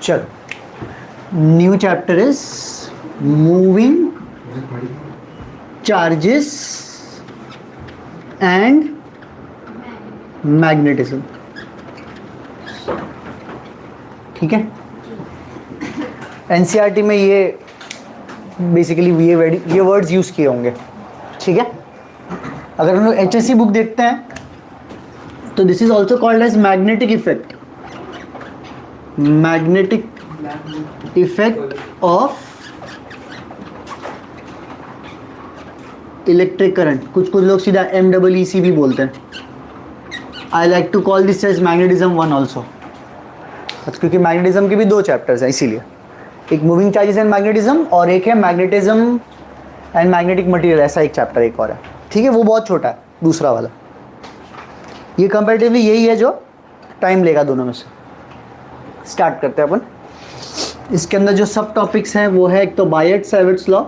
चलो, new chapter is moving charges and magnetism. ठीक है, एनसीईआरटी में ये बेसिकली ये वर्ड्स यूज किए होंगे। ठीक है, अगर हम लोग एचएससी बुक देखते हैं तो this is also called as magnetic effect, magnetic effect of electric current. कुछ लोग सीधा MEEC भी बोलते हैं। I like to call this as magnetism 1 also, क्योंकि मैग्नेटिज्म के भी 2 चैप्टर्स हैं, इसीलिए एक मूविंग चार्जेस एंड मैग्नेटिज्म और एक है मैग्नेटिज्म एंड मैग्नेटिक मटेरियल, ऐसा एक चैप्टर एक और है। ठीक है, वो बहुत छोटा है दूसरा वाला। ये कंपैरेटिवली यही है जो टाइम लेगा दोनों में से। स्टार्ट करते हैं अपन। इसके अंदर जो सब टॉपिक्स हैं वो है एक तो Biot Savart's law,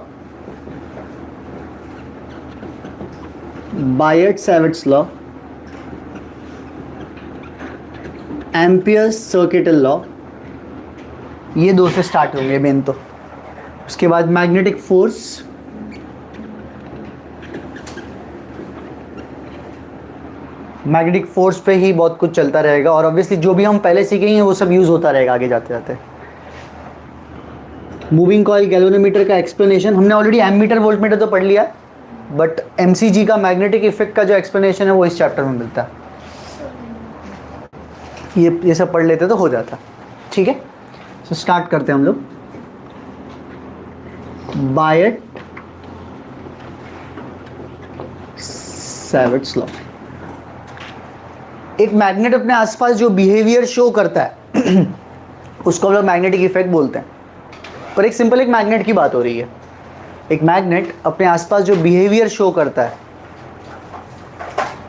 Biot Savart's law, Ampere's circuital law, ये 2 से स्टार्ट होंगे मेन तो। उसके बाद मैग्नेटिक फोर्स, मैग्नेटिक फोर्स पे ही बहुत कुछ चलता रहेगा और ऑब्वियसली जो भी हम पहले सीखेंगे वो सब यूज होता रहेगा आगे जाते जाते। मूविंग कॉइल गैल्वेनोमीटर का एक्सप्लेनेशन हमने ऑलरेडी एमीटर वोल्टमीटर तो पढ़ लिया, बट एमसीजी का मैग्नेटिक इफेक्ट का जो एक्सप्लेनेशन है वो इस चैप्टर में मिलता है। ये सब पढ़ लेते तो हो जाता। ठीक है, तो स्टार्ट करते हैं हम लोग। बायट-सैविट्स लॉ। एक मैग्नेट अपने आसपास जो बिहेवियर शो करता है उसको हम लोग मैग्नेटिक इफेक्ट बोलते हैं। पर एक मैग्नेट की बात हो रही है। एक मैग्नेट अपने आसपास जो बिहेवियर शो करता है,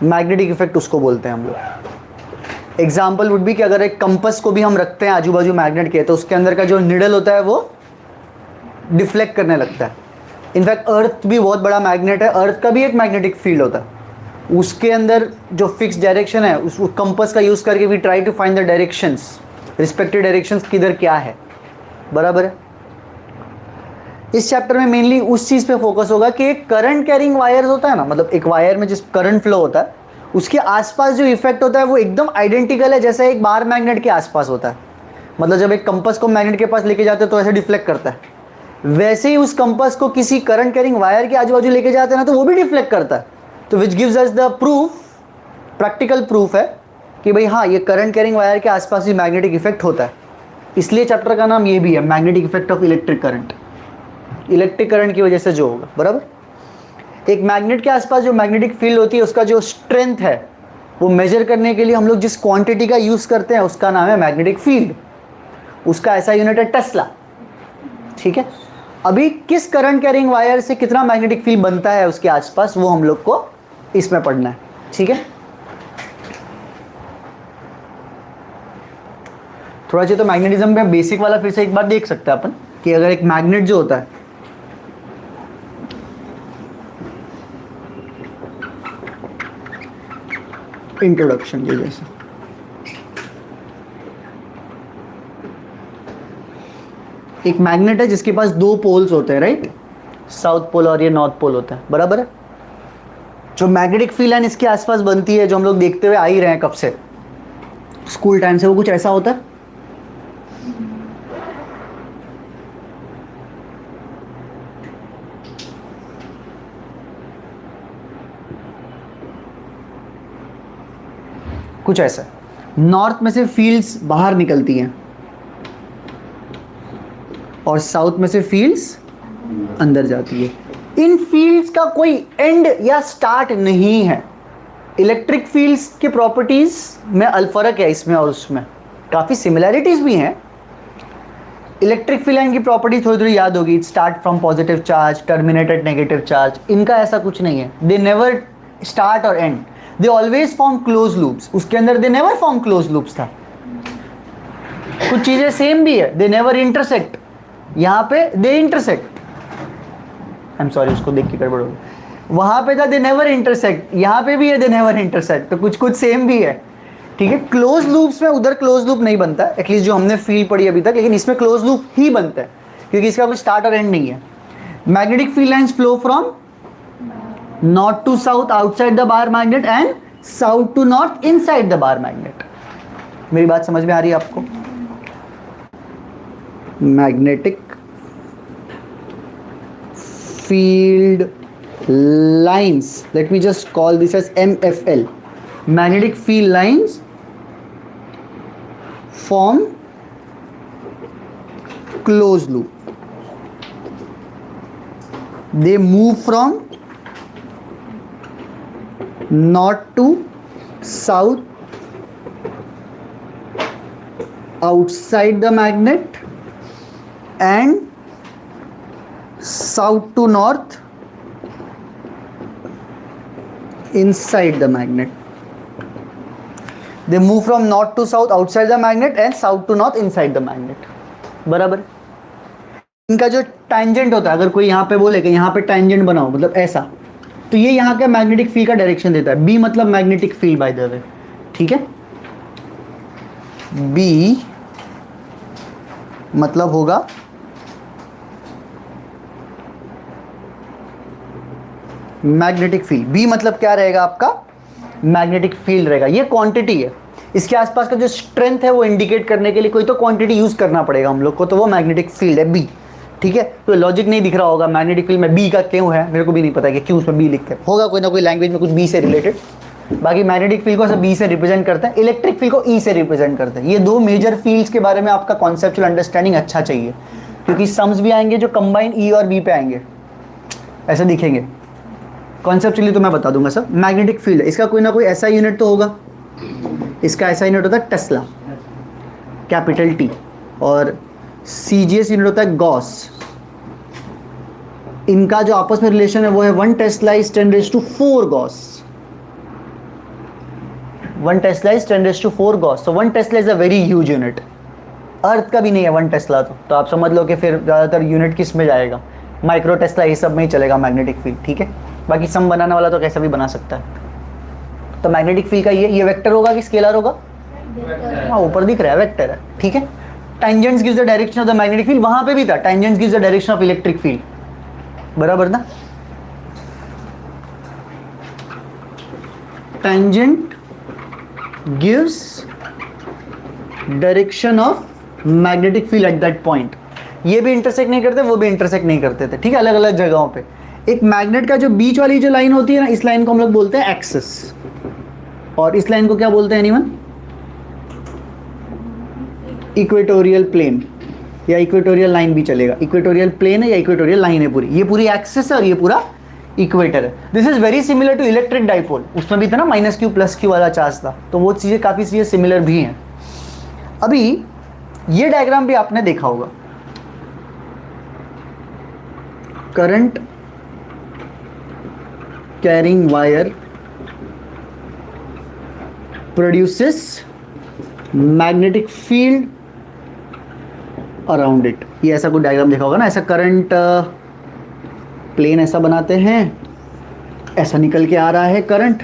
मैग्नेटिक इफेक्ट उसको बोलते हैं हम लोग। एग्जाम्पल वुड बी कि अगर एक कंपस को भी हम रखते हैं आजू बाजू मैग्नेट के, तो उसके अंदर का जो निडल होता है वो डिफ्लेक्ट करने लगता है। इनफैक्ट अर्थ भी बहुत बड़ा मैग्नेट है, अर्थ का भी एक मैग्नेटिक फील्ड होता है। उसके अंदर जो फिक्स डायरेक्शन है उस कंपस का यूज़ करके we try to find the directions, respective directions किधर क्या है। बराबर है। इस चैप्टर में मेनली उस चीज़ पे फोकस होगा कि एक करंट कैरिंग वायर्स होता है ना, मतलब एक वायर में जिस करंट फ्लो होता है उसके आसपास जो इफेक्ट होता है वो एकदम आइडेंटिकल है जैसा एक बार मैग्नेट के आसपास होता है। मतलब जब एक कंपस को मैग्नेट के पास लेके जाते हैं तो ऐसे डिफ्लेक्ट करता है, वैसे ही उस कंपस को किसी करंट कैरिंग वायर के आजू बाजू लेके जाते हैं ना तो वो भी डिफ्लेक्ट करता है। तो which gives us the proof, practical proof है कि भाई हाँ, ये करंट कैरिंग वायर के आसपास भी मैग्नेटिक इफेक्ट होता है। इसलिए चैप्टर का नाम ये भी है, magnetic effect of electric current. Electric current की वजह से जो होगा। बराबर। एक मैग्नेट के आसपास जो मैग्नेटिक फील्ड होती है उसका जो स्ट्रेंथ है वो मेजर करने के लिए हम लोग जिस क्वांटिटी का यूज़ करते हैं उसका नाम है मैग्नेटिक फील्ड। उसका ऐसा यूनिट है टेस्ला। ठीक है, अभी किस करंट कैरिंग वायर से कितना मैग्नेटिक फील्ड बनता है उसके आसपास वो हम लोग को इसमें पढ़ना है। ठीक है, थोड़ा चाहिए तो मैग्नेटिज्म में बेसिक वाला फिर से एक बार देख सकते हैं अपन कि अगर एक मैग्नेट जो होता है इंट्रोडक्शन के जैसे, एक मैग्नेट है जिसके पास 2 पोल्स होते हैं, राइट, साउथ पोल और ये नॉर्थ पोल होता है। बराबर है। जो मैग्नेटिक फील्ड लाइन इसके आसपास बनती है जो हम लोग देखते हुए आ ही रहे हैं कब से, स्कूल टाइम से, वो कुछ ऐसा होता है। कुछ ऐसा, नॉर्थ में से फील्ड्स बाहर निकलती हैं और साउथ में से फील्ड्स अंदर जाती है। इन फील्ड्स का कोई एंड या स्टार्ट नहीं है। इलेक्ट्रिक फील्ड्स की प्रॉपर्टीज में फर्क है इसमें और उसमें, काफ़ी सिमिलैरिटीज भी हैं। इलेक्ट्रिक फील्ड लाइन की प्रॉपर्टी थोड़ी थोड़ी याद होगी, start from positive charge, terminate at negative charge. इनका ऐसा कुछ नहीं है, दे नेवर स्टार्ट और and, they always form close loops. उसके अंदर they never form close loops था। कुछ चीज़ें सेम भी है, दे नेवर इंटरसेक्ट, यहाँ पे they intersect. I am sorry, उसको देख के गड़बड़ हो गई। वहाँ पे था दे नेवर इंटरसेक्ट, यहाँ पे भी है दे नेवर इंटरसेक्ट। तो कुछ कुछ सेम भी है, ठीक है, क्लोज लूप्स में उधर क्लोज लूप नहीं बनता एटलीस्ट जो हमने फील्ड पढ़ी अभी तक, लेकिन इसमें क्लोज लूप ही बनता है क्योंकि इसका कोई स्टार्ट और एंड नहीं है। Magnetic field lines flow from north to south outside the bar magnet and south to north inside the bar magnet. मेरी बात समझ में आ रही है आपको? Magnetic field lines, let me just call this as MFL, magnetic field lines form closed loop. They move from north to south outside the magnet and south to north inside the magnet. They move from north to south outside the magnet and south to north inside the magnet. बराबर। इनका जो tangent होता है, अगर कोई यहाँ पे बोले कि यहाँ पे टेंजेंट बनाओ मतलब ऐसा, तो ये यहाँ के मैग्नेटिक फील्ड का डायरेक्शन देता है। बी मतलब मैग्नेटिक फील्ड बाय द वे, ठीक है। बी मतलब होगा मैग्नेटिक फील्ड। बी मतलब क्या रहेगा आपका? मैग्नेटिक फील्ड रहेगा। ये क्वांटिटी है, इसके आसपास का जो स्ट्रेंथ है वो इंडिकेट करने के लिए कोई तो क्वांटिटी यूज करना पड़ेगा हम लोग को, तो वो मैग्नेटिक फील्ड है बी, ठीक है। तो लॉजिक नहीं दिख रहा होगा मैग्नेटिक फील्ड में बी का क्यों है, मेरे को भी नहीं पता कि क्यों उसमें बी लिखते हैं, होगा कोई ना कोई लैंग्वेज में कुछ बी से रिलेटेड। बाकी मैग्नेटिक फील्ड को सब बी से रिप्रेजेंट करते हैं, इलेक्ट्रिक फील्ड को ई से रिप्रेजेंट करते हैं। ये दो मेजर फील्ड्स के बारे में आपका कॉन्सेप्चुअल अंडरस्टैंडिंग अच्छा चाहिए, क्योंकि सम्स भी आएंगे जो कंबाइन ई और बी पे आएंगे, ऐसे दिखेंगे। कॉन्सेप्चुअली तो मैं बता दूंगा सब। मैग्नेटिक फील्ड है, इसका कोई ना कोई ऐसा यूनिट तो होगा, इसका ऐसा यूनिट होता है टेस्ला, कैपिटल टी, और सीजीएस यूनिट होता है गॉस। इनका जो आपस में रिलेशन है वो है 1 tesla is 10⁻⁴ gauss. 1 tesla is 10⁻⁴ gauss, तो 1 tesla is a very huge unit. Earth का भी नहीं है 1 टेस्ला, तो आप समझ लो कि फिर ज़्यादातर यूनिट किस में जाएगा, माइक्रो टेस्ला, ये सब में ही चलेगा मैग्नेटिक फील्ड, ठीक है। बाकी सम बनाने वाला तो कैसा भी बना सकता है। तो मैग्नेटिक फील्ड का ये वेक्टर होगा कि स्केलर होगा? हाँ, ऊपर दिख रहा है वेक्टर है, ठीक है। Tangents gives the direction of the magnetic field, वहां पे भी था tangents gives the direction of electric field, बराबर ना। Tangent gives direction of magnetic field at that point. ये भी इंटरसेक्ट नहीं करते, वो भी इंटरसेक्ट नहीं करते थे, ठीक है, अलग अलग जगहों पे। एक मैग्नेट का जो बीच वाली जो लाइन होती है ना, इस लाइन को हम लोग बोलते हैं एक्सिस, और इस लाइन को क्या बोलते हैं एनीवन? इक्वेटोरियल प्लेन, या इक्वेटोरियल लाइन भी चलेगा। इक्वेटोरियल प्लेन है या इक्वेटोरियल लाइन है पूरी, ये पूरी एक्सिस है और ये पूरा इक्वेटर है। This is very similar to electric dipole, उसमें भी था ना -q +q वाला चार्ज था, तो वो चीज़ें काफ़ी चीज़ें सिमिलर भी हैं। अभी ये डायग्राम भी आपने देखा होगा, current carrying wire produces magnetic field around it. ये ऐसा कोई डायग्राम देखा होगा ना, ऐसा करंट प्लेन ऐसा बनाते हैं, ऐसा निकल के आ रहा है करंट,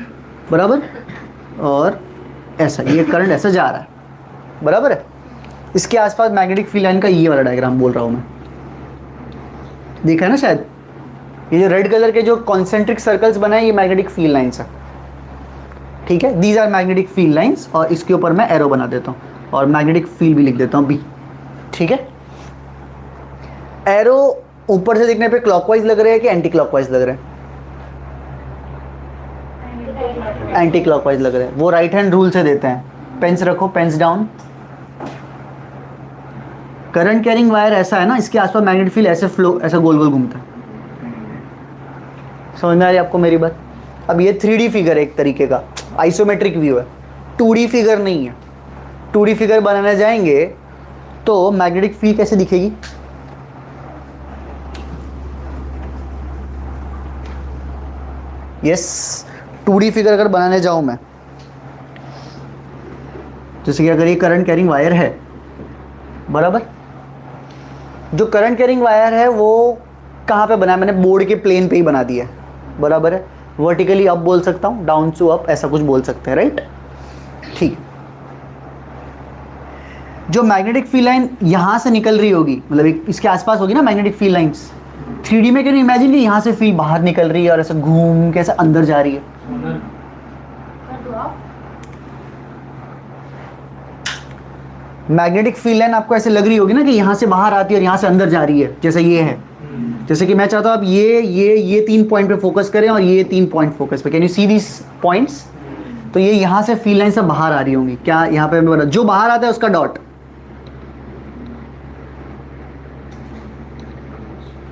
बराबर, और ऐसा ये करंट ऐसा जा रहा है, बराबर है। इसके आसपास मैग्नेटिक फील्ड लाइन का ये वाला डायग्राम बोल रहा हूँ मैं, देखा है ना शायद। ये जो रेड कलर के जो कॉन्सेंट्रिक सर्कल्स बनाए, ये मैग्नेटिक फील्ड लाइन्स है, ठीक है। These are magnetic field lines, और इसके ऊपर मैं एरो बना देता हूँ और मैग्नेटिक फील्ड भी लिख देता हूँ बी, ठीक है। एरो ऊपर से दिखने पे क्लॉकवाइज लग रहे हैं कि एंटी क्लॉकवाइज लग रहे हैं? एंटी क्लॉकवाइज लग रहे हैं। वो राइट हैंड रूल से देते हैं। पेन्स रखो, pens down. Current carrying wire ऐसा है ना, इसके आसपास मैग्नेटिक फील्ड ऐसे फ्लो, ऐसा गोल गोल घूमता है। समझ में आ रही है आपको मेरी बात? अब ये 3D फिगर है एक तरीके का, आइसोमेट्रिक व्यू है, 2D फिगर नहीं है। 2D फिगर बनाने जाएंगे तो मैग्नेटिक फील्ड कैसे दिखेगी? यस, 2D फिगर अगर बनाने जाऊं मैं, जैसे कि अगर ये करंट कैरिंग वायर है, बराबर, जो करंट कैरिंग वायर है वो कहाँ पे बना है? मैंने बोर्ड के प्लेन पे ही बना दिया है, बराबर है। वर्टिकली अप बोल सकता हूँ, डाउन टू अप, ऐसा कुछ बोल सकते हैं, राइट? ठीक। जो मैग्नेटिक फील्ड लाइन यहाँ से निकल रही होगी, मतलब इसके आसपास होगी ना मैग्नेटिक फील्ड लाइंस, 3D में कैन यू इमेजिन कि यहाँ से फील्ड बाहर निकल रही है और ऐसे घूम के ऐसे अंदर जा रही है। मैग्नेटिक फील्ड लाइन आपको ऐसे लग रही होगी ना कि यहाँ से बाहर आती है और यहाँ से अंदर जा रही है, जैसे ये है। जैसे कि मैं चाहता हूँ आप ये 3 पॉइंट पे फोकस करें और ये 3 पॉइंट फोकस पे। Can you see this points? तो ये यहाँ से फील्ड लाइन से बाहर आ रही होंगी। क्या यहाँ पे जो बाहर आता है उसका डॉट,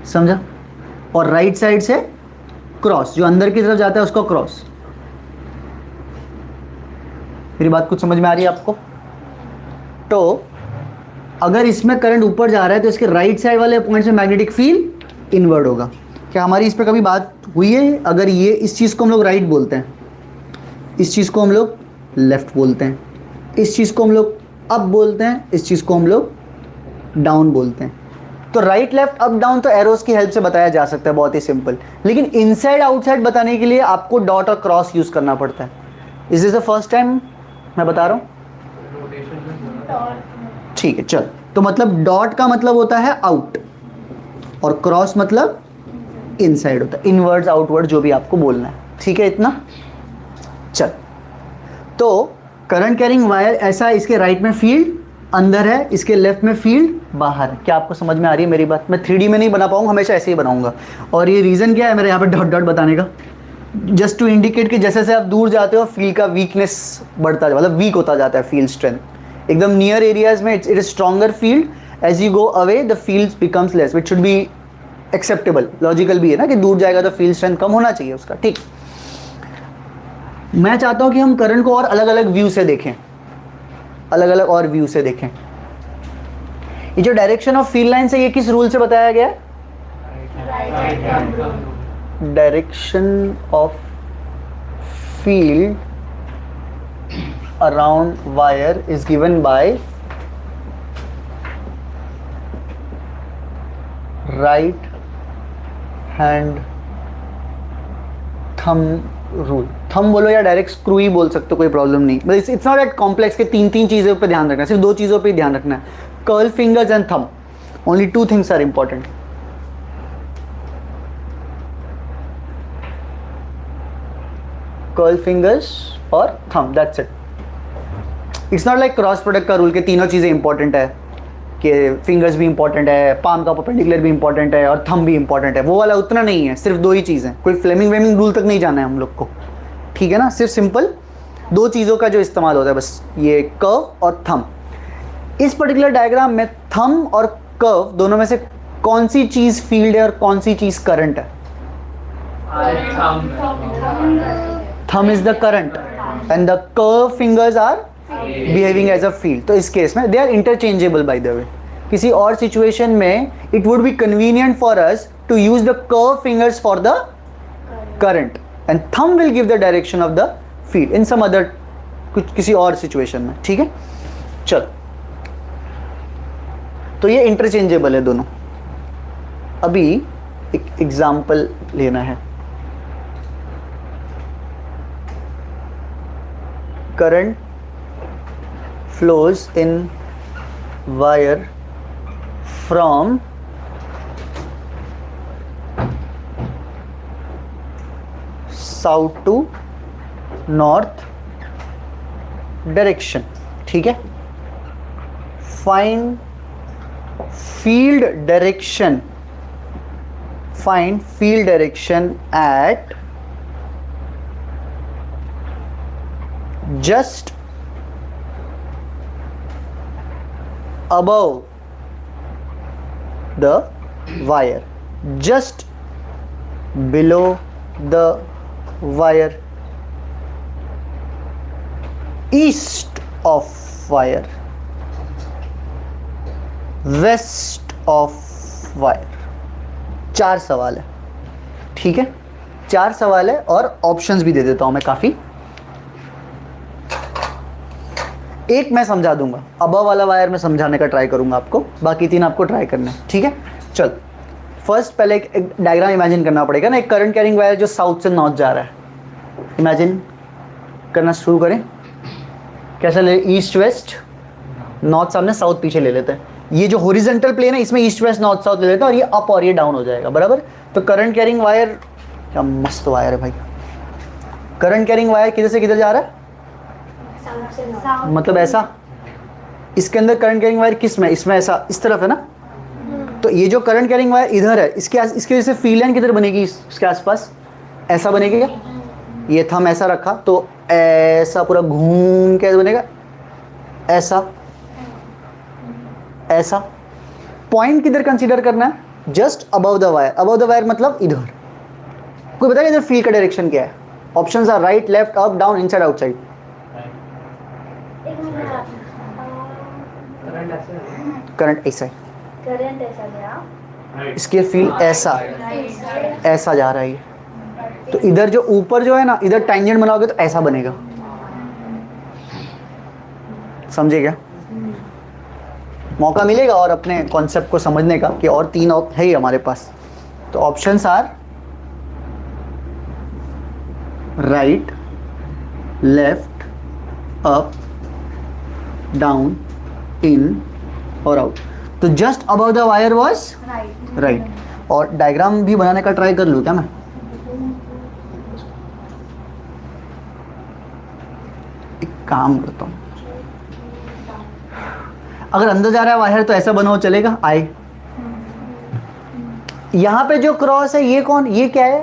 समझा? और राइट साइड से क्रॉस, जो अंदर की तरफ जाता है उसका क्रॉस। मेरी बात कुछ समझ में आ रही है आपको? तो अगर इसमें करंट ऊपर जा रहा है तो इसके राइट साइड वाले पॉइंट से मैग्नेटिक फील्ड इनवर्ड होगा। क्या हमारी इस पर कभी बात हुई है? अगर ये इस चीज़ को हम लोग राइट बोलते हैं, इस चीज़ को हम लोग लेफ्ट बोलते हैं, इस चीज़ को हम लोग अप बोलते हैं, इस चीज़ को हम लोग डाउन बोलते हैं। तो राइट लेफ्ट अप डाउन तो एरोस की हेल्प से बताया जा सकता है, बहुत ही सिंपल। लेकिन इनसाइड आउटसाइड बताने के लिए आपको डॉट और क्रॉस यूज़ करना पड़ता है। Is this the first time मैं बता रहा हूँ? ठीक है, चल। तो मतलब डॉट का मतलब होता है आउट और क्रॉस मतलब इनसाइड होता है, इनवर्ड्स आउटवर्ड जो भी आपको बोलना है। ठीक है इतना? चल, तो करंट कैरिंग वायर ऐसा, इसके राइट में फील्ड अंदर है, इसके लेफ्ट में फील्ड बाहर है। क्या आपको समझ में आ रही है मेरी बात? मैं 3D में नहीं बना पाऊंगा, हमेशा ऐसे ही बनाऊंगा। और ये रीज़न क्या है मेरे यहाँ पे डॉट डॉट बताने का? जस्ट टू इंडिकेट कि जैसे जैसे आप दूर जाते हो फील्ड का वीकनेस बढ़ता जाता है, मतलब वीक होता जाता है फील्ड स्ट्रेंथ। एकदम नियर एरियाज में it is stronger field, as you go away the field becomes less, which should be acceptable, logical भी है ना कि दूर जाएगा तो फील्ड स्ट्रेंथ कम होना चाहिए उसका। ठीक, मैं चाहता हूं कि हम करंट को और अलग अलग व्यू से देखें, अलग अलग और व्यू से देखें। ये जो डायरेक्शन ऑफ फील्ड लाइन से, ये किस रूल से बताया गया? Direction of field around wire is given by right hand thumb rule. Thumb बोलो या डायरेक्ट स्क्रू ही बोल सकते हो, कोई प्रॉब्लम नहीं। मतलब इट्स नॉट दैट कॉम्प्लेक्स के 3 चीज़ों पे ध्यान रखना है, सिर्फ 2 चीज़ों पे ध्यान रखना है, curl fingers and thumb. Only 2 things are important. Curl fingers और thumb, that's it. It's not like cross product का रूल के तीनों चीज़ें इंपॉर्टेंट है, कि फिंगर्स भी इंपॉर्टेंट है, पाम का परपेंडिकुलर भी इंपॉर्टेंट है और थंब भी इंपॉर्टेंट है। वो वाला उतना नहीं है, सिर्फ 2 ही चीज़ें। कोई फ्लेमिंग वेमिंग रूल तक नहीं जाना है हम लोग को, ठीक है ना? सिर्फ सिंपल 2 चीज़ों का जो इस्तेमाल होता है बस, ये कर्व और थंब। इस पर्टिकुलर डायग्राम में थंब और कर्व दोनों में से कौन सी चीज़ फील्ड है और कौन सी चीज़ करंट है? Thumb is the current and the curve fingers are behaving as a field. तो इस केस में they are interchangeable by the way. किसी और सिचुएशन में it would be convenient for us to use the curve fingers for the current and thumb will give the direction of the field in some other, कुछ किसी और situation में। ठीक है, चलो। तो ये इंटरचेंजेबल है दोनों। अभी एक एग्जाम्पल लेना है। Current flows in wire from south to north direction। ठीक है, find field direction, find field direction at just above the wire, just below the wire, east of wire, west of wire। 4 सवाल है, ठीक है? 4 सवाल है और ऑप्शंस भी दे देता हूं मैं काफी। एक मैं समझा दूंगा, अबव वाला वायर में समझाने का ट्राई करूंगा आपको, बाकी 3 आपको ट्राई करना है। ठीक है, चल। फर्स्ट पहले एक डायग्राम इमेजिन करना पड़ेगा ना, एक करंट कैरिंग वायर जो साउथ से नॉर्थ जा रहा है। इमेजिन करना शुरू करें। कैसा ले? ईस्ट वेस्ट, नॉर्थ सामने साउथ पीछे ले लेते हैं। ये जो हॉरिजॉन्टल प्लेन है इसमें ईस्ट वेस्ट नॉर्थ साउथ ले लेते हैं और ये अप और ये डाउन हो जाएगा, बराबर। तो करंट कैरिंग वायर, क्या मस्त वायर है भाई। करंट कैरिंग वायर किधर से किधर जा रहा है, मतलब ऐसा। इसके अंदर करंट कैरिंग वायर किस में, इसमें ऐसा इस तरफ है ना। तो ये जो करंट कैरिंग वायर इधर है, इसके वजह से फील्ड लाइन किधर बनेगी, इसके आसपास ऐसा बनेगी क्या। ये थंब ऐसा रखा तो ऐसा पूरा घूम के बनेगा, ऐसा ऐसा। पॉइंट किधर कंसीडर करना है, just above the wire. Above the wire मतलब इधर। कोई बताएगा इधर फील्ड का डायरेक्शन क्या है। Options are right, left, up, down, inside, outside. Current ऐसा है, करंट ऐसा गया, इसके फील्ड ऐसा ऐसा जा रहा है ये। तो इधर जो ऊपर जो है ना, इधर टैंजेंट बनाओगे तो ऐसा बनेगा, समझे क्या। मौका मिलेगा और अपने कॉन्सेप्ट को समझने का कि और 3 है ही हमारे पास। तो options are right, left, up, down, in और आउट। तो just above the wire was right. और डायग्राम भी बनाने का ट्राई कर लूँ क्या मैं। एक काम करता हूँ, अगर अंदर जा रहा है वायर तो ऐसा बनाओ, चलेगा। आई यहाँ पे जो क्रॉस है ये कौन, ये क्या है,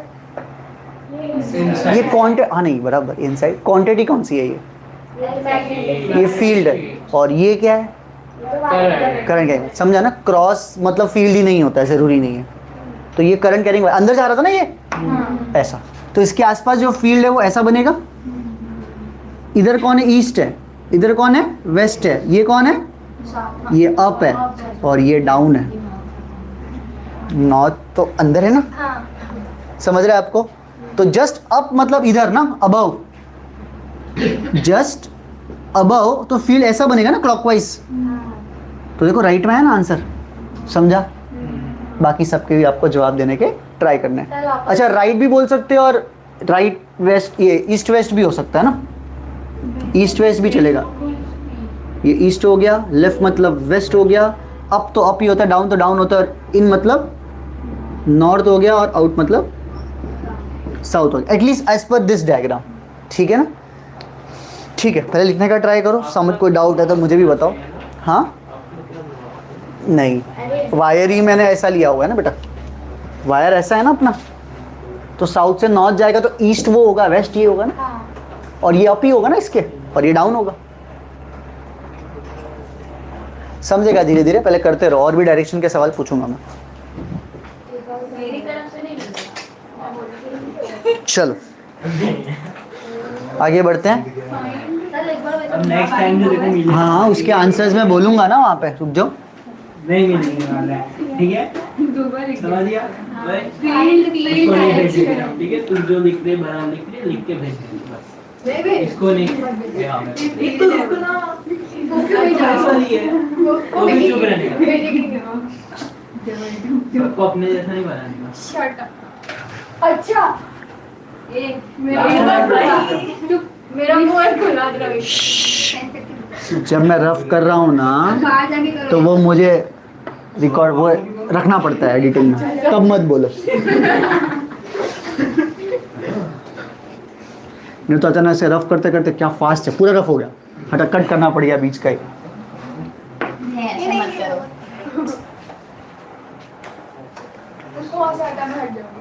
ये क्वांटिटी, हाँ नहीं बराबर, इनसाइड। क्वांटिटी कौन सी है, ये फील्ड है। और ये क्या है, करंट कैरिंग। समझा ना, क्रॉस मतलब फील्ड ही नहीं होता है, जरूरी नहीं है। तो ये करंट कैरिंग अंदर जा रहा था ना ये ऐसा, तो इसके आसपास जो फील्ड है वो ऐसा बनेगा। इधर कौन है, ईस्ट है। इधर कौन है, वेस्ट है। ये कौन है, ये अप है और ये डाउन है। नॉर्थ तो अंदर है ना, समझ रहे हैं आपको। तो जस्ट अप मतलब इधर ना, अबव, जस्ट अबव। तो फील्ड ऐसा बनेगा ना क्लॉकवाइज। तो देखो राइट में है ना आंसर, समझा। बाकी सबके भी आपको जवाब देने के ट्राई करने हैं। अच्छा राइट भी बोल सकते हो और राइट वेस्ट, ये ईस्ट वेस्ट भी हो सकता है ना, ईस्ट वेस्ट भी चलेगा। ये ईस्ट हो गया, लेफ्ट मतलब वेस्ट हो गया, अप तो अप ही होता है, डाउन तो डाउन होता है, इन मतलब नॉर्थ हो गया और आउट मतलब साउथ हो गया। At least as per this diagram, ठीक है ना। ठीक है, पहले लिखने का ट्राई करो, समझ कोई डाउट है तो मुझे भी बताओ। हाँ नहीं, वायर ही मैंने ऐसा लिया हुआ है ना बेटा, वायर ऐसा है ना अपना। तो साउथ से नॉर्थ जाएगा तो ईस्ट वो होगा, वेस्ट ये होगा ना, और ये अप ही होगा ना इसके, और ये डाउन होगा। समझेगा धीरे धीरे, पहले करते रहो। और भी डायरेक्शन के सवाल पूछूंगा मैं। मेरी तरफ से नहीं। चलो आगे बढ़ते हैं। नेक्स्ट टाइम जो देखो मिलेगा। हाँ उसके आंसर्स मैं बोलूंगा ना वहाँ पे, रुक जाओ। नहीं मिलने वाला है, ठीक है, समझ गया। इसको नहीं भेज देना, ठीक है। तुम जो लिख रहे बराबर लिख के भेज देना बस। इसको नहीं, हाँ मैं ऐसा नहीं है, वो भी चुप रहने का, सबको अपने जैसा नहीं बनाने का। अच्छा मेरा मुंह खुला रवि। जब मैं रफ कर रहा हूँ ना तो वो मुझे रिकॉर्ड वो रखना पड़ता है एडिटिंग में, तब मत बोलो। नहीं तो अचानक से रफ करते करते क्या फास्ट है, पूरा रफ हो गया, हटा कट करना पड़ गया बीच का ही।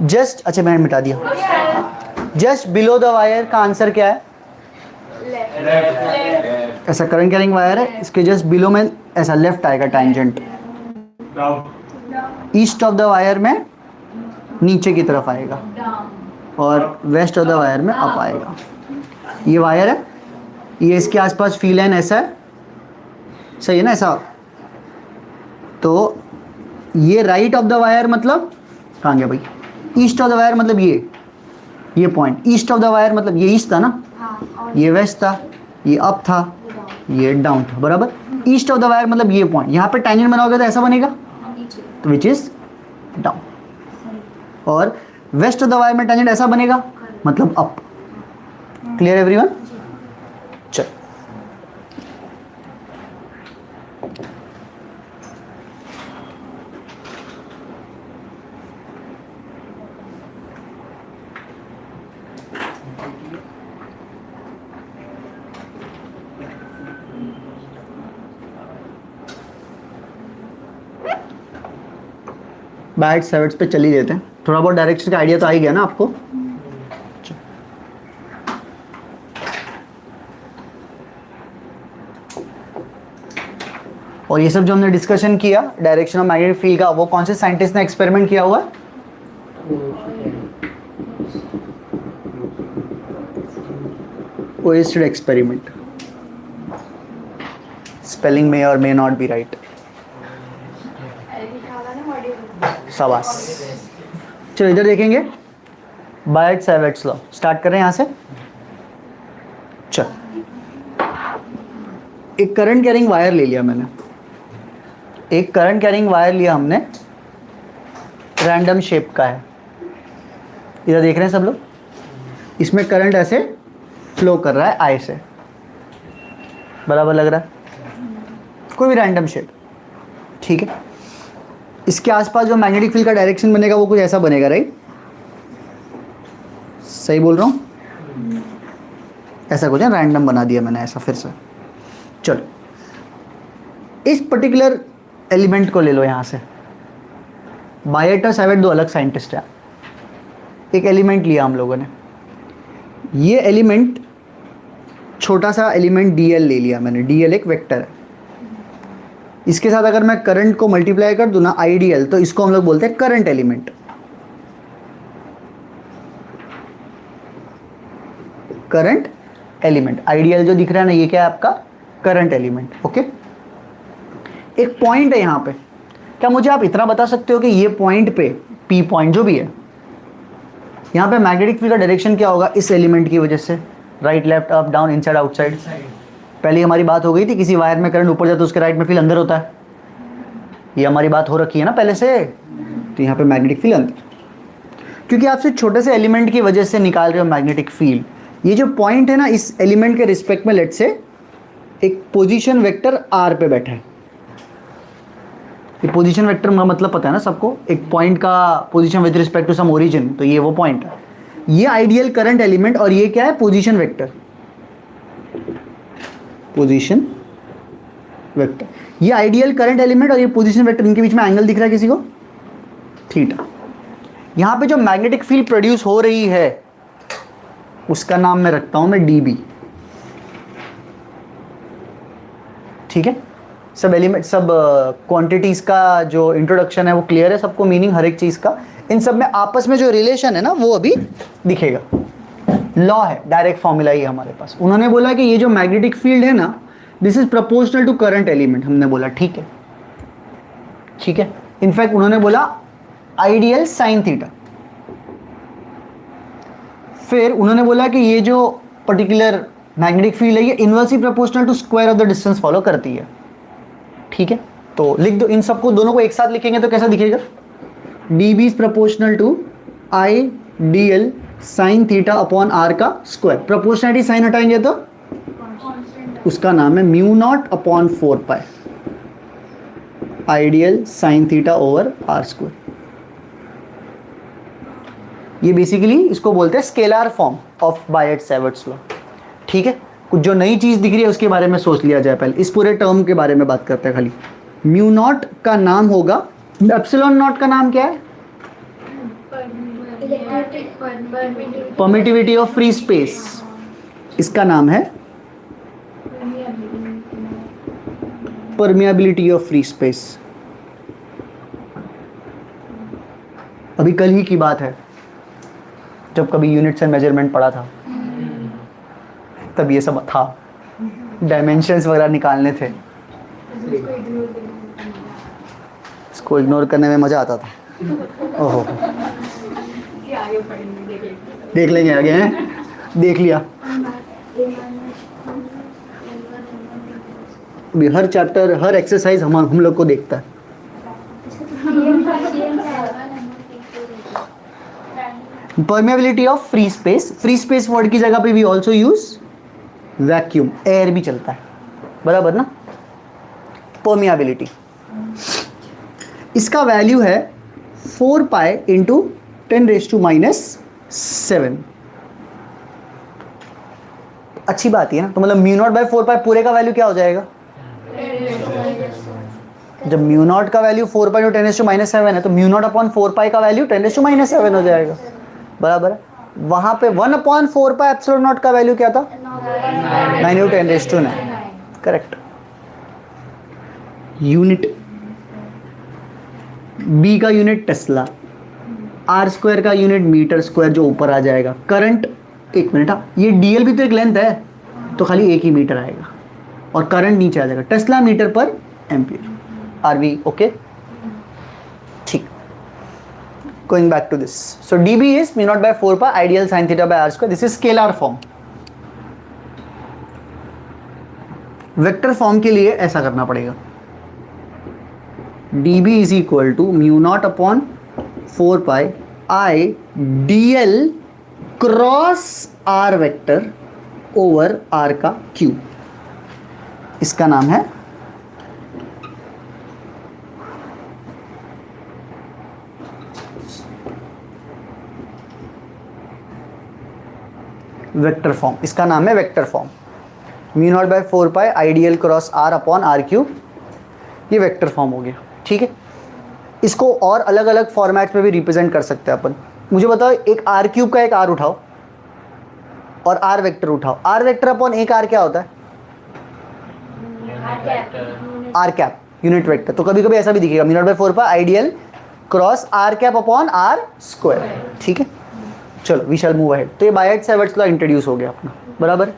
जस्ट, अच्छा मैंने मिटा दिया। जस्ट बिलो द वायर का आंसर क्या है, ऐसा करंट कैरिंग वायर है, इसके जस्ट बिलो में ऐसा लेफ्ट आएगा tangent. East of the wire में नीचे की तरफ आएगा और वेस्ट ऑफ द वायर में अप आएगा। ये वायर है, ये इसके आसपास फील लाइन ऐसा है, सही है ना ऐसा। तो ये राइट ऑफ द वायर मतलब कहाँ गया भाई, ईस्ट ऑफ द वायर मतलब ये point. East of the wire मतलब ये ईस्ट था ना, ये वेस्ट था, ये अप था, ये डाउन था, बराबर। ईस्ट ऑफ द वायर मतलब ये पॉइंट, यहाँ पे टैंजेंट बनाओगे तो ऐसा बनेगा, तो विच इज डाउन। और वेस्ट ऑफ द वायर में टैंजेंट ऐसा बनेगा, मतलब अप। Clear everyone? चल बाइट सेवर्ट्स पे चली देते हैं, थोड़ा बहुत डायरेक्शन का आइडिया तो आ ही गया ना आपको। और ये सब जो हमने डिस्कशन किया डायरेक्शन ऑफ मैग्नेटिक फील्ड का, वो कौन से साइंटिस्ट ने एक्सपेरिमेंट किया हुआ है? ओएस्टेड एक्सपेरिमेंट। स्पेलिंग में और मे नॉट बी राइट। शाबाश। चलो इधर देखेंगे, बायट सेवर्ट्स लॉ स्टार्ट करें यहाँ से। चल, एक करंट कैरिंग वायर ले लिया मैंने, एक करंट कैरिंग वायर लिया हमने, रैंडम शेप का है। इधर देख रहे हैं सब लोग, इसमें करंट ऐसे फ्लो कर रहा है आई से, बराबर लग रहा है, कोई भी रैंडम शेप, ठीक है। इसके आसपास जो मैग्नेटिक फील्ड का डायरेक्शन बनेगा वो कुछ ऐसा बनेगा, राइट? सही बोल रहा हूँ? ऐसा कुछ है, रैंडम बना दिया मैंने ऐसा फिर से। चलो, इस पर्टिकुलर एलिमेंट को ले लो यहाँ से। बायट और सेवर्ट दो अलग साइंटिस्ट हैं। एक एलिमेंट लिया हम लोगों ने, ये एलिमेंट छोटा सा एलिमेंट dl ले लिया मैंने। dl एक वेक्टर है। इसके साथ अगर मैं करंट को मल्टीप्लाई कर दूं ना IDL, तो इसको हम लोग बोलते हैं current element. Current element IDL जो दिख रहा है ना, ये क्या है आपका? Current element. ओके, एक पॉइंट है यहाँ पे। क्या मुझे आप इतना बता सकते हो कि ये पॉइंट पे, P पॉइंट जो भी है, यहाँ पे मैग्नेटिक फील्ड का डायरेक्शन क्या होगा इस एलिमेंट की वजह से? Right, left, up, down, inside, outside. पहले हमारी बात हो गई थी, किसी वायर में करंट ऊपर जाता है तो उसके राइट में फील्ड अंदर होता है। ये हमारी बात हो रखी है ना पहले से। तो यहाँ पे मैग्नेटिक फील्ड अंदर, क्योंकि आप सिर्फ छोटे से एलिमेंट की वजह से निकाल रहे हो मैग्नेटिक फील्ड। ये जो पॉइंट है ना, इस एलिमेंट के रिस्पेक्ट में लेट से एक पोजीशन वेक्टर R पे बैठा है। ये पोजीशन वेक्टर का मतलब पता है ना सबको, एक पॉइंट का position with respect to some origin, तो ये वो पॉइंट है। ये आइडियल करंट एलिमेंट और ये क्या है? Position vector. पोजीशन वेक्टर, ये आइडियल करंट एलिमेंट और ये पोजीशन वेक्टर, इनके बीच में एंगल दिख रहा है किसी को? थीटा। यहाँ पे जो मैग्नेटिक फील्ड प्रोड्यूस हो रही है उसका नाम मैं रखता हूं मैं dB। ठीक है, सब एलिमेंट, सब क्वांटिटीज का जो इंट्रोडक्शन है वो क्लियर है सबको, मीनिंग हर एक चीज का। इन सब में आपस में जो रिलेशन है ना वो अभी दिखेगा। लॉ है, डायरेक्ट फॉर्मूला ही हमारे पास। उन्होंने बोला कि ये जो मैग्नेटिक फील्ड है ना, this is proportional to current element. हमने बोला ठीक है, ठीक है। इनफैक्ट उन्होंने बोला आइडियल साइन थीटा। फिर उन्होंने बोला कि ये जो पर्टिकुलर मैग्नेटिक फील्ड है ये inversely proportional to square of the distance follow करती है। ठीक है, तो लिख दो इन सबको, दोनों को एक साथ लिखेंगे तो कैसा दिखेगा? dB is proportional to IDL sine theta upon R का स्क्वायर। प्रोपोर्शनलिटी साइन हटाएंगे तो उसका नाम है mu naught upon 4 pi ideal sine theta over R square. ये बेसिकली इसको बोलते हैं scalar form of Biot Savart's law. ठीक है, कुछ जो नई चीज दिख रही है उसके बारे में सोच लिया जाए पहले। इस पूरे टर्म के बारे में बात करते हैं खाली। म्यू नॉट का नाम होगा, एप्सिलॉन नॉट का नाम क्या है? Permittivity of free space. इसका नाम है परमिएबिलिटी ऑफ फ्री स्पेस। अभी कल ही की बात है, जब कभी यूनिट्स एंड मेजरमेंट पढ़ा था तब ये सब था, डायमेंशंस वगैरह निकालने थे। इसको इग्नोर करने में मज़ा आता था। ओहो, देख लेंगे आगे हैं, देख लिया। अभी हर चैप्टर, हर एक्सरसाइज हम लोग को देखता है। Permeability of free space. Free space word की जगह पे we also use vacuum, air भी चलता है, बराबर ना? परमियाबिलिटी, इसका वैल्यू है 4 पाई इंटू 10⁻⁻⁷। अच्छी बात है ना। तो मतलब म्यू नॉट बाई 4 पाई पूरे का वैल्यू क्या हो जाएगा? जब म्यू नॉट का वैल्यू 4 पाई इंटू 10⁻⁷ है तो म्यू नॉट अपॉन 4 पाई का वैल्यू 10⁻⁷ हो जाएगा, बराबर है। वहां पे 1/4 पाई एप्सिलॉन नॉट का वैल्यू क्या था? 9 इंटू 10⁻⁹, करेक्ट। यूनिट बी का यूनिट टेस्ला, आर स्क्वायर का यूनिट मीटर स्क्वायर जो ऊपर आ जाएगा। करंट, एक मिनट, ये डीएल भी तो एक लेंथ है तो खाली एक ही मीटर आएगा और करंट नीचे आ जाएगा। Tesla meter per ampere. Are we okay? ठीक। Going back to this, so dB is mu naught by 4 pi ideal sine theta by R square. This is scalar form. Vector form के लिए ऐसा करना पड़ेगा, dB is equal to mu naught upon 4 pi I dl cross R vector over R का cube. इसका नाम है vector form. इसका नाम है vector form. Mu naught by 4 pi ideal cross R upon R cube, ये वेक्टर फॉर्म हो गया, ठीक है। इसको और अलग अलग फॉर्मेट में भी रिप्रेजेंट कर सकते हैं अपन। मुझे बताओ, एक आर क्यूब का एक आर उठाओ और आर वेक्टर उठाओ। आर वेक्टर अपॉन एक आर क्या होता है? R cap, unit vector. तो कभी कभी ऐसा भी दिखेगा, mu naught by 4 pi ideal cross R cap upon R square, ठीक है। चलो वी शैल मूव अहेड। तो ये बायट-सैवर्ट्स लॉ इंट्रोड्यूस हो गया अपना, बराबर।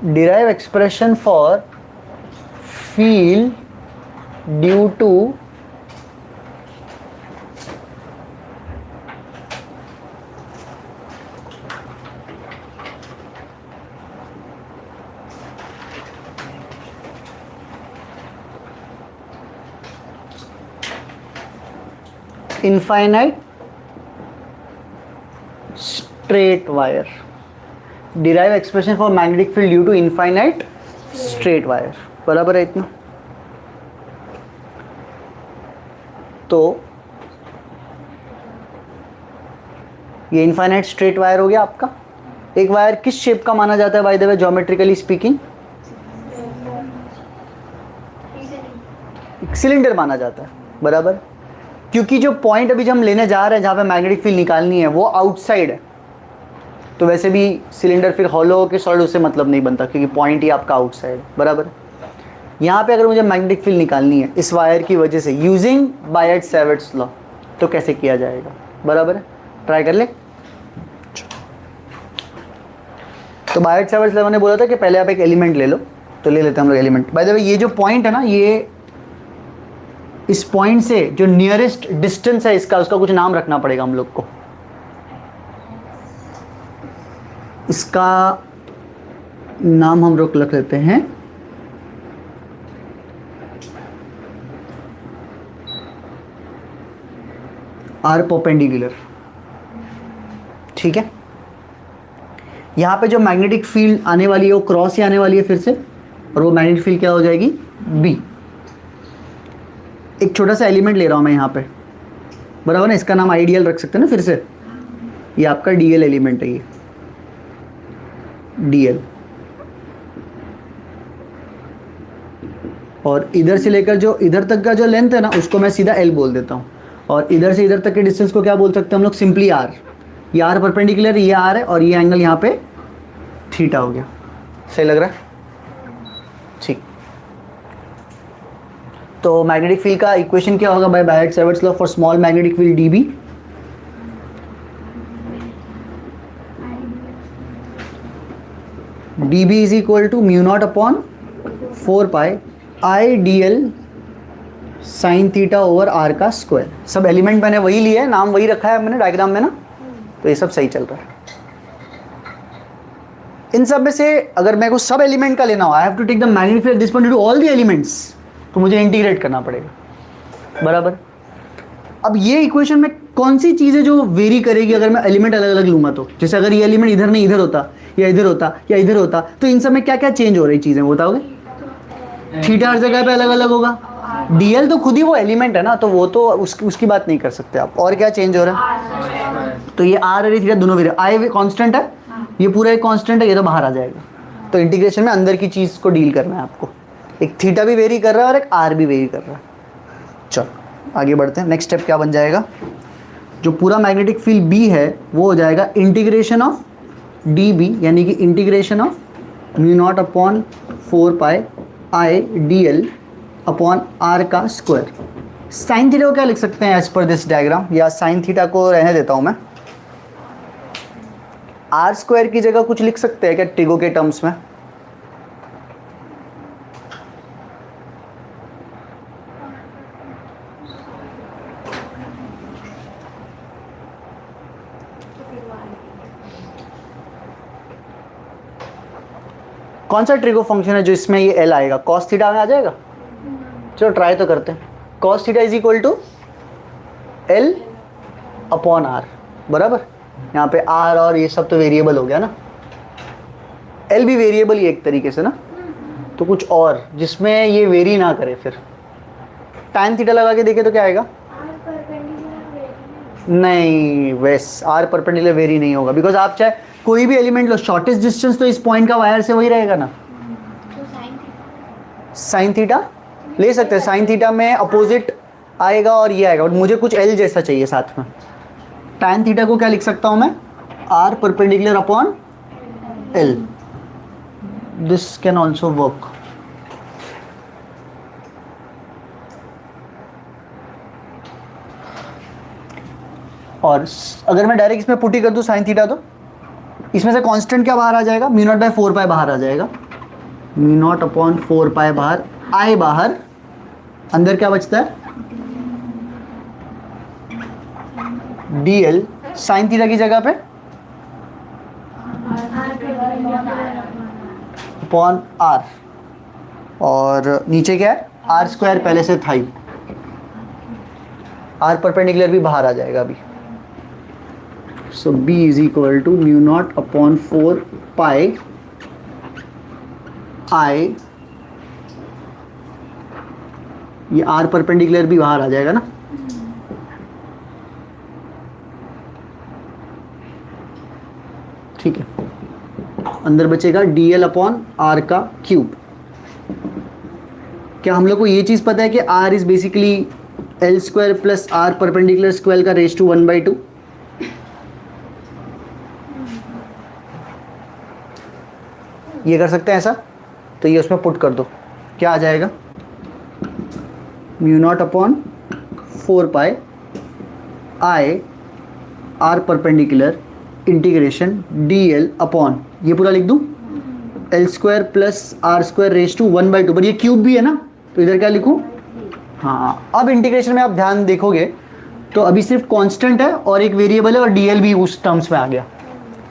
derive expression for field due to infinite straight wire। Derive expression for magnetic field due to infinite straight wire, बराबर है इतना। तो ये इनफाइनाइट स्ट्रेट वायर हो गया आपका। एक वायर किस शेप का माना जाता है bye the way, geometrically speaking? Cylinder माना जाता है, बराबर। क्योंकि जो पॉइंट अभी हम लेने जा रहे हैं जहां पे मैग्नेटिक फील्ड निकालनी है वो आउटसाइड है, तो वैसे भी सिलेंडर फिर हॉलो के सॉलिड उससे मतलब नहीं बनता क्योंकि पॉइंट ही आपका आउटसाइड, बराबर। यहाँ पे अगर मुझे मैग्नेटिक फील्ड निकालनी है इस वायर की वजह से यूजिंग बायट-सैवर्ट्स लॉ, तो कैसे किया जाएगा, बराबर है। ट्राई कर ले। तो बायट-सैवर्ट्स लॉ ने बोला था कि पहले आप एक एलिमेंट ले लो, तो ले लेते हैं हम लोग एलिमेंट। बाय द वे ये जो पॉइंट है ना, ये इस पॉइंट से जो नियरेस्ट डिस्टेंस है इसका, उसका कुछ नाम रखना पड़ेगा हम लोग को। इसका नाम हम लोग रख लेते हैं आर परपेंडिकुलर, ठीक है। यहाँ पे जो मैग्नेटिक फील्ड आने वाली है वो क्रॉस से आने वाली है फिर से, और वो मैग्नेटिक फील्ड क्या हो जाएगी? बी। एक छोटा सा एलिमेंट ले रहा हूँ मैं यहाँ पे, बराबर ना। इसका नाम आइडियल रख सकते हैं ना फिर से। ये आपका डीएल एलिमेंट है, ये डीएल। और इधर से लेकर जो इधर तक का जो लेंथ है ना, उसको मैं सीधा एल बोल देता हूँ। और इधर से इधर तक के डिस्टेंस को क्या बोल सकते हैं हम लोग? Simply R. ये आर परपेंडिकुलर, ये आर है, और ये एंगल यहाँ पे थीटा हो गया। सही लग रहा है? ठीक। तो मैग्नेटिक फील्ड का इक्वेशन क्या होगा by Biot Savart's law for small magnetic field dB? dB is equal to mu naught upon 4 pi I dl sine theta over R का स्क्वायर। सब एलिमेंट मैंने वही लिया है, नाम वही रखा है मैंने डायग्राम में ना, तो ये सब सही चल रहा है। इन सब में से अगर मेरे को सब एलिमेंट का लेना हो, I have to take the magnetic field this point to all the elements, तो मुझे इंटीग्रेट करना पड़ेगा, बराबर। अब ये इक्वेशन में कौन सी चीज़ है जो वेरी करेगी अगर मैं एलिमेंट अलग अलग लूँगा? तो जैसे अगर ये एलिमेंट इधर नहीं इधर होता, या इधर होता या इधर होता, तो इन सब में क्या क्या चेंज हो रही चीज़ें बताओगे? थीटा हर जगह पे अलग अलग होगा। डीएल तो खुद ही वो एलिमेंट है ना, तो वो तो उसकी बात नहीं कर सकते आप। और क्या चेंज हो रहा है? तो ये आर और थीटा दोनों वेरी, आई कांस्टेंट है, ये पूरा एक कांस्टेंट है, ये तो बाहर आ जाएगा। तो इंटीग्रेशन में अंदर की चीज़ को डील करना है आपको। एक थीटा भी वेरी कर रहा है और एक आर भी वेरी कर रहा है। चलो आगे बढ़ते हैं। नेक्स्ट स्टेप क्या बन जाएगा? जो पूरा मैग्नेटिक फील्ड बी है वो हो जाएगा इंटीग्रेशन ऑफ डी बी, यानी कि integration of mu naught upon 4 pi I D L upon R का स्क्वायर। साइन थीटा को क्या लिख सकते हैं एज पर दिस डायग्राम? या साइन थीटा को रहने देता हूं मैं, आर स्क्वायर की जगह कुछ लिख सकते हैं क्या टिगो के टर्म्स में? कौन सा ट्रिगो फंक्शन है जो इसमें ये एल आएगा? कॉस थीटा में आ जाएगा। चलो ट्राई तो करते हैं। Cos theta is equal to L upon R, बराबर। यहाँ पे आर और ये सब तो वेरिएबल हो गया ना, एल भी वेरिएबल ही एक तरीके से ना। तो कुछ और जिसमें ये वेरी ना करे, फिर tan थीटा लगा के देखे तो क्या आएगा? नहीं, वैस आर परपेंडिकुलर वेरी नहीं होगा, बिकॉज आप चाहे कोई भी एलिमेंट लो, शॉर्टेस्ट डिस्टेंस तो इस पॉइंट का वायर से वही रहेगा ना। साइन थीटा ले सकते हैं, साइन थीटा में अपोजिट आएगा और ये आएगा, और मुझे कुछ एल जैसा चाहिए साथ में। tan थीटा को क्या लिख सकता हूं मैं? R perpendicular upon L. This can also work. और अगर मैं डायरेक्ट इसमें पुटी कर दूं साइन थीटा, तो इसमें से कांस्टेंट क्या बाहर आ जाएगा? म्यू नॉट बाय 4 पाई बाहर आ जाएगा। म्यू नॉट अपॉन 4 पाई बाहर, आई बाहर, अंदर क्या बचता है? डी एल साइन थीटा की जगह पे अपॉन आर, और नीचे क्या है? आर स्क्वायर पहले से था ही, आर परपेंडिकुलर भी बाहर आ जाएगा अभी। So b is equal to mu naught upon 4 pi I, ये आर परपेंडिकुलर भी बाहर आ जाएगा ना। ठीक है, अंदर बचेगा डी एल अपॉन आर का क्यूब। क्या हम लोग को ये चीज़ पता है कि R is basically L square plus R perpendicular square का रेज टू 1/2? ये कर सकते हैं ऐसा, तो ये उसमें पुट कर दो, क्या आ जाएगा? Mu naught upon 4 pi I R perpendicular integration D L upon, ये पूरा लिख दूं, L square plus R square raise to 1/2। पर ये क्यूब भी है ना, तो इधर क्या लिखूं? हाँ, अब इंटीग्रेशन में आप ध्यान देखोगे तो अभी सिर्फ कांस्टेंट है और एक वेरिएबल है, और डी एल भी उस टर्म्स में आ गया,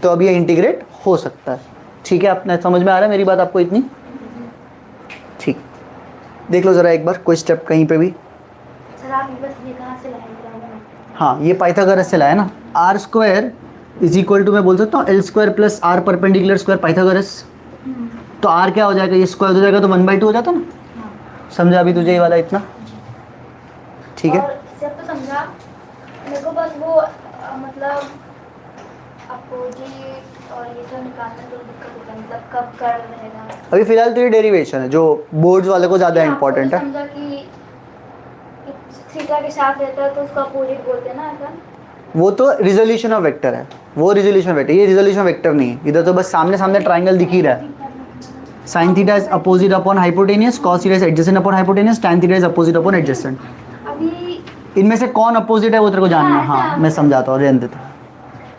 तो अब ये इंटीग्रेट हो सकता है। ठीक है, आपने समझ में आ रहा है मेरी बात आपको इतनी? ठीक, देख लो ज़रा एक बार कोई स्टेप कहीं पे भी। सर आप बस ये कहाँ से लाए? हाँ, ये पाइथागोरस से लाया ना। R square is equal to, मैं बोल सकता हूँ L square plus R perpendicular square Pythagoras. तो आर क्या हो जाएगा? ये स्क्वायर हो जाएगा तो 1/2 हो जाता ना। समझा अभी तुझे ये वाला इतना? ठीक है, और सब तो समझा, मेरे को बस वो मतलब अपोजिट और ये सब निकालना तो दिक्कत होता है, मतलब कब कर रहेगा। अभी फिलहाल तो ये डेरिवेशन है जो बोर्ड्स वाले को ज़्यादा इंपॉर्टेंट है। समझा कि थीटा के साथ रहता है तो उसका अपोजिट बोलते हैं ना ऐसा। वो तो रिजोल्यूशन ऑफ वेक्टर है, वो रिजोल्यूशन वेक्टर, ये रिजोल्यूशन वेक्टर नहीं है। इधर तो बस सामने सामने ट्राइंगल दिख ही रहा है। Sine theta is opposite upon hypotenuse, cos theta is adjacent upon hypotenuse, tan theta is opposite upon adjacent. अभी इनमें से कौन अपोजिट है वो तेरे को जानना है। हाँ, मैं समझाता हूँ, रहने देता हूँ।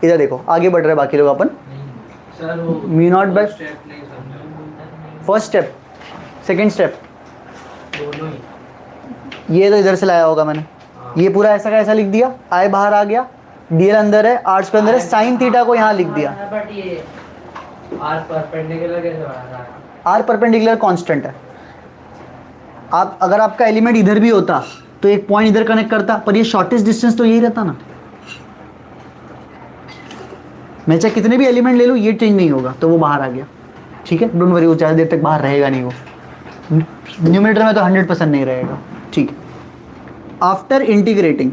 इधर देखो, आगे बढ़ रहे बाकी लोग अपन। सर वो म्यू नॉट बाय स्टेप नहीं समझा। फर्स्ट स्टेप, सेकंड स्टेप, दोनों ही। ये तो इधर से लाया होगा मैंने। ये पूरा ऐसा का ऐसा लिख दिया, आई बाहर आ गया, डीएल अंदर है, आर स्क्वायर अंदर है, साइन थीटा को यहाँ लिख दिया। बट ये आर परपेंडिकुलर कैसे बना रहा है? आर परपेंडिकुलर कांस्टेंट है। आप अगर आपका एलिमेंट इधर भी होता तो एक पॉइंट इधर कनेक्ट करता, पर ये शॉर्टेस्ट डिस्टेंस तो यही रहता ना। मैं चाहे कितने भी एलिमेंट ले लूँ ये चेंज नहीं होगा, तो वो बाहर आ गया। ठीक है, डोंट वरी, वो ज़्यादा देर तक बाहर रहेगा नहीं, वो न्यूमरेटर में तो 100% नहीं रहेगा। ठीक है, आफ्टर इंटीग्रेटिंग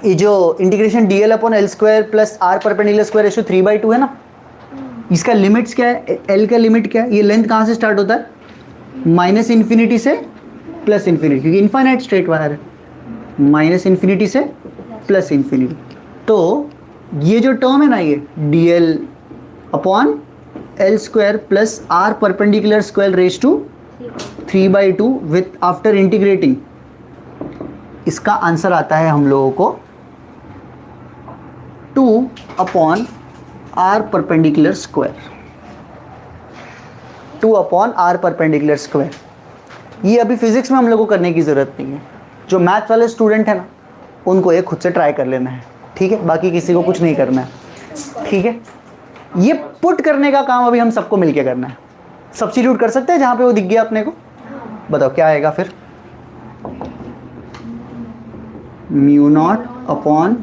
ये जो integration dl upon L square plus R perpendicular square ratio 3/2 है ना, इसका लिमिट्स क्या है, एल का लिमिट क्या है, ये लेंथ कहाँ से स्टार्ट होता है, -∞ से +∞, क्योंकि इनफाइनाइट स्ट्रेट वायर है, -∞ से +∞। तो ये जो टर्म है ना, ये dl upon L square plus R perpendicular square raise to 3/2 with after integrating, इसका आंसर आता है हम लोगों को 2 upon R perpendicular square, 2 upon R perpendicular square. ये अभी फिजिक्स में हम लोग को करने की ज़रूरत नहीं है, जो मैथ वाले स्टूडेंट है ना उनको ये खुद से ट्राई कर लेना है। ठीक है, बाकी किसी को कुछ नहीं करना है। ठीक है, ये पुट करने का काम अभी हम सबको मिलके करना है। सब्स्टिट्यूट कर सकते हैं जहाँ पे वो दिख गया अपने को, बताओ क्या आएगा फिर, म्यू नॉट अपॉन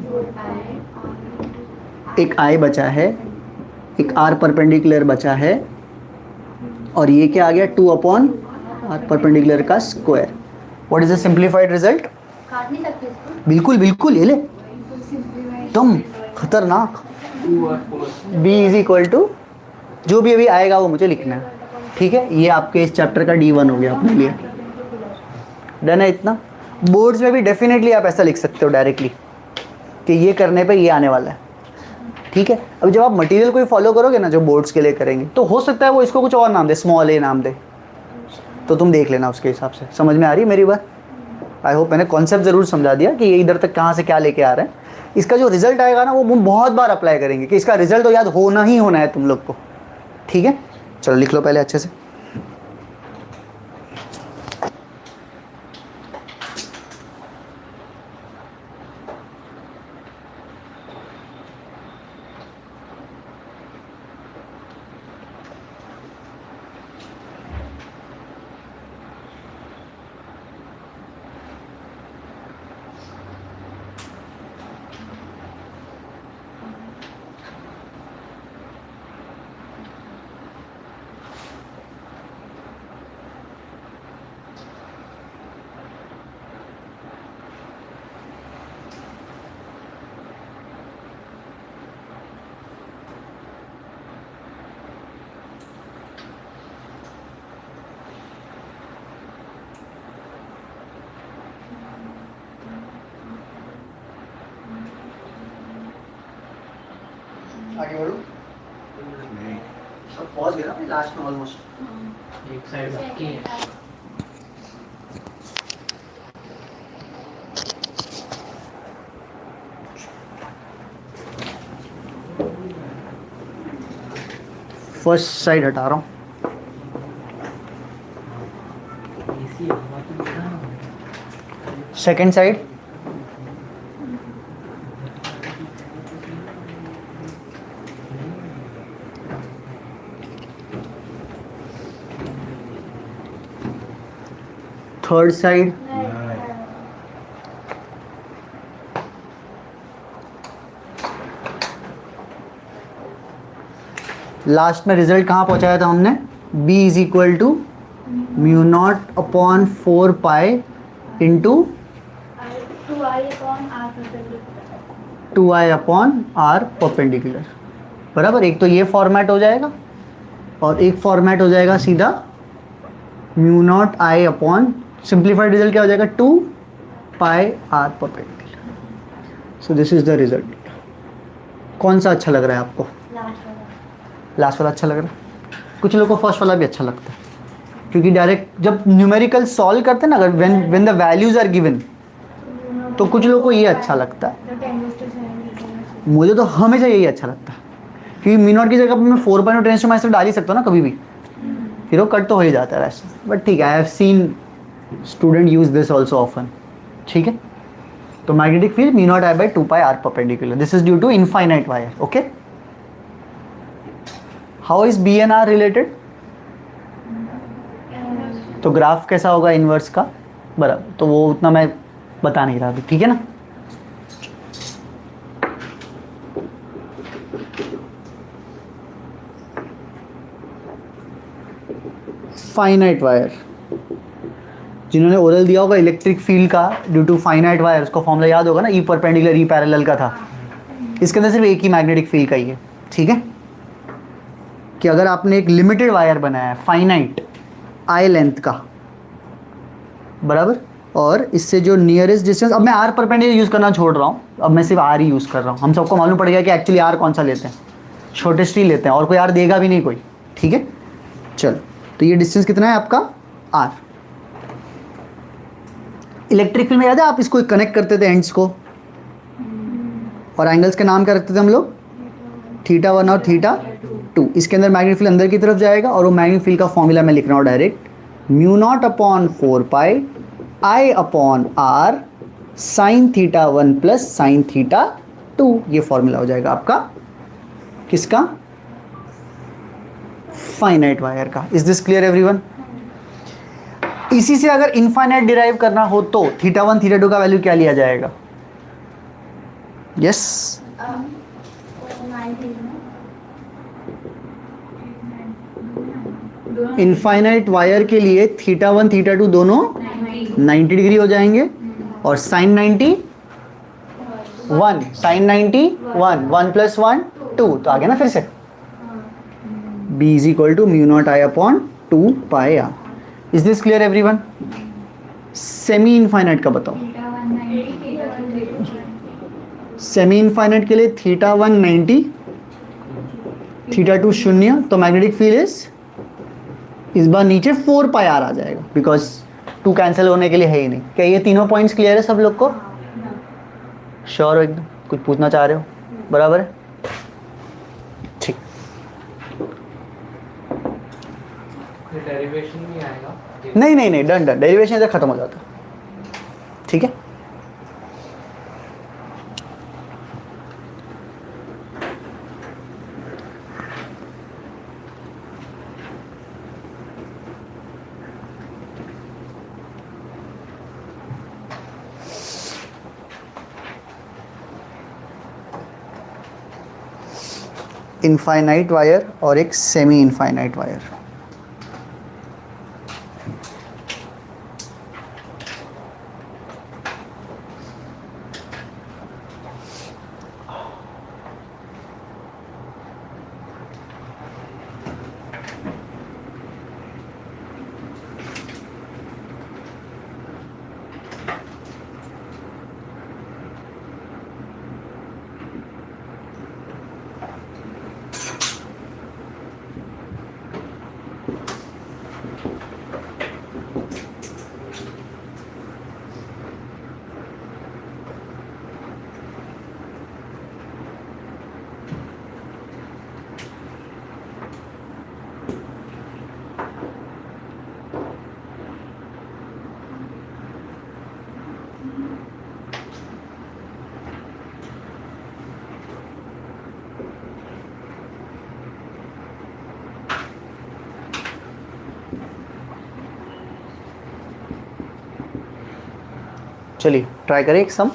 एक आई बचा है, एक आर परपेंडिकुलर बचा है, और ये क्या आ गया 2 अपॉन आर परपेंडिकुलर का square. What is the simplified result? काट नहीं सकते इसको? बिल्कुल बिल्कुल, ये ले एकदम खतरनाक। b इज इक्वल टू जो भी अभी आएगा वो मुझे लिखना है। ठीक है, ये आपके इस चैप्टर का D1 हो गया अपने लिए। डन है इतना। बोर्ड्स में भी डेफिनेटली आप ऐसा लिख सकते हो डायरेक्टली कि ये करने पे ये आने वाला है। ठीक है, अब जब आप मटेरियल को ही फॉलो करोगे ना जो बोर्ड्स के लिए करेंगे, तो हो सकता है वो इसको कुछ और नाम दे, स्मॉल ए नाम दे, तो तुम देख लेना उसके हिसाब से। समझ में आ रही है मेरी बात? आई होप मैंने कॉन्सेप्ट ज़रूर समझा दिया कि ये इधर तक कहाँ से क्या लेके आ रहे हैं। इसका जो रिजल्ट आएगा ना वो बहुत बार अप्लाई करेंगे कि इसका रिजल्ट तो याद होना ही होना है तुम लोग को। ठीक है, चलो लिख लो पहले अच्छे से। आगे बढ़ो। सब पहुंच गया ना लास्ट में ऑलमोस्ट। एक साइड बाकी है। फर्स्ट साइड हटा रहा हूँ। Second side third side last में रिजल्ट कहाँ पहुँचाया था हमने? b is equal to mu naught upon 4 pi into 2i upon r perpendicular. बराबर, एक तो ये फॉर्मेट हो जाएगा और एक फॉर्मेट हो जाएगा सीधा mu naught i upon, simplified result क्या हो जाएगा 2 pi r perpendicular. So this is the result. कौन सा अच्छा लग रहा है आपको? लास्ट वाला अच्छा लग रहा है। कुछ लोगों को फर्स्ट वाला भी अच्छा लगता है, क्योंकि डायरेक्ट जब न्यूमेरिकल सॉल्व करते हैं ना, अगर when the values are given, तो कुछ लोगों को ये अच्छा लगता है। मुझे तो हमेशा यही अच्छा लगता है, क्योंकि मी नॉट की जगह पर मैं 4.10 डाल ही सकता हूँ ना कभी भी, फिर वो कट तो हो ही जाता है वैसे। बट ठीक है, I have seen student use this also often. ठीक है, तो magnetic field mu naught I by 2 pi r perpendicular, this is due to infinite wire. Okay, how is b and r related? तो graph कैसा होगा inverse का, बराबर, तो वो उतना मैं बता नहीं रहा अभी, ठीक है ना। फाइनाइट वायर, जिन्होंने ओरल दिया होगा इलेक्ट्रिक फील्ड का ड्यू टू फाइनाइट वायर, उसका फॉर्मूला याद होगा ना, ई परपेंडिकुलर ई पैरेलल का था। इसके अंदर सिर्फ एक ही मैग्नेटिक फील्ड का ही है, ठीक है। कि अगर आपने एक लिमिटेड वायर बनाया है फाइनाइट आई लेंथ का, बराबर, और इससे जो नियरेस्ट डिस्टेंस, अब मैं आर परपेंडिकुलर यूज़ करना छोड़ रहा हूँ, अब मैं सिर्फ आर ही यूज़ कर रहा हूँ। हम सबको मालूम पड़ गया कि एक्चुअली आर कौन सा लेते हैं, शॉर्टेस्ट ही लेते हैं, और कोई आर देगा भी नहीं कोई, ठीक है। चलो, तो ये डिस्टेंस कितना है आपका, आर। इलेक्ट्रिक फील्ड में याद है आप इसको कनेक्ट करते थे एंड्स को, और एंगल्स के नाम क्या रखते थे हम लोग, θ1 और θ2। इसके अंदर मैग्नेटिक फील्ड अंदर की तरफ जाएगा, और वो मैग्नेटिक फील्ड का फॉर्मूला मैं लिख रहा हूँ direct, μ0/4π I/r sin θ1 plus sin θ2। ये फॉर्मूला हो जाएगा आपका किसका, फाइनाइट वायर का। Is this clear everyone. इसी से अगर इनफाइनाइट डिराइव करना हो तो θ1 θ2 का वैल्यू क्या लिया जाएगा, यस इनफाइनाइट वायर के लिए θ1 θ2 दोनों 90 डिग्री हो जाएंगे, और साइन 90 1 साइन 90 1 1 + 1 2, तो आ गया ना फिर से, B = μ0I/2πr। Is this clear everyone. Semi infinite का बताओ, सेमी इनफाइनाइट के लिए θ1 90 θ2 0, तो मैग्नेटिक फील्ड इस बार नीचे 4πr आ जाएगा, बिकॉज 2 कैंसिल होने के लिए है ही नहीं। क्या ये तीनों पॉइंट्स क्लियर है सब लोग को, श्योर हो एकदम, कुछ पूछना चाह रहे हो, बराबर है, ठीक। डेरिवेशन नहीं आएगा, नहीं नहीं नहीं, डन डन, डेरिवेशन इधर खत्म हो जाता, ठीक है। इनफाइनाइट वायर और एक सेमी इनफाइनाइट वायर। चलिए ट्राई करें एक sum,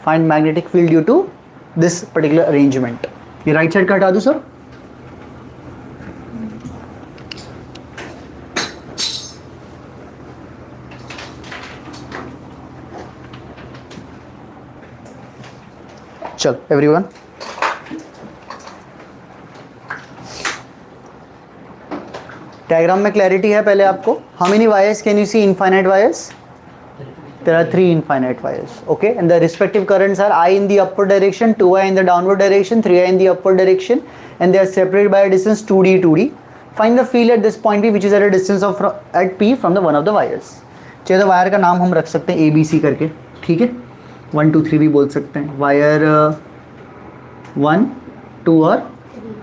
find magnetic field due to this particular arrangement. ये राइट साइड का हटा दूं सर, चल एवरीवन। डायग्राम में क्लैरिटी है पहले आपको। How many wires can you see, infinite wires, there are 3 infinite wires, okay, and the respective currents are I in the upward direction, 2I in the downward direction, 3I in the upward direction, and they are separated by a distance 2d 2d. Find the field at this point P which is at a distance of at P from the one of the wires. चाहिए तो wire का नाम हम रख सकते हैं ABC करके, ठीक है, 1 2 3 भी बोल सकते हैं, वायर 1 2 और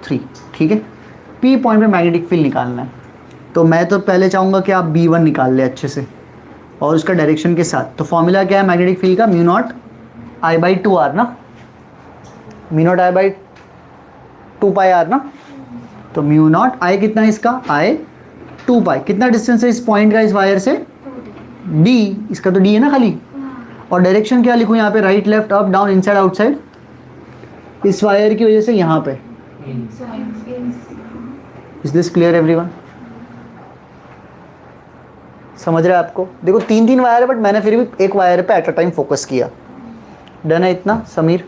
3, ठीक है। P पॉइंट पे मैग्नेटिक फील्ड निकालना है, तो मैं तो पहले चाहूँगा कि आप B1 निकाल ले अच्छे से और उसका डायरेक्शन के साथ। तो फॉर्मूला क्या है मैग्नेटिक फील्ड का, μ0I/2r ना, μ0I/2πr ना, तो μ0 I कितना है इसका, I 2 पाई। कितना डिस्टेंस है इस पॉइंट का इस वायर से? d, इसका तो d है ना खाली। और डायरेक्शन क्या लिखूं यहाँ पे? Right left up down inside outside. इस वायर की वजह से यहाँ पे। Is this clear everyone? समझ रहे हैं आपको? देखो 3 वायर है बट मैंने फिर भी एक वायर पे एट अ टाइम फोकस किया। डन है इतना समीर?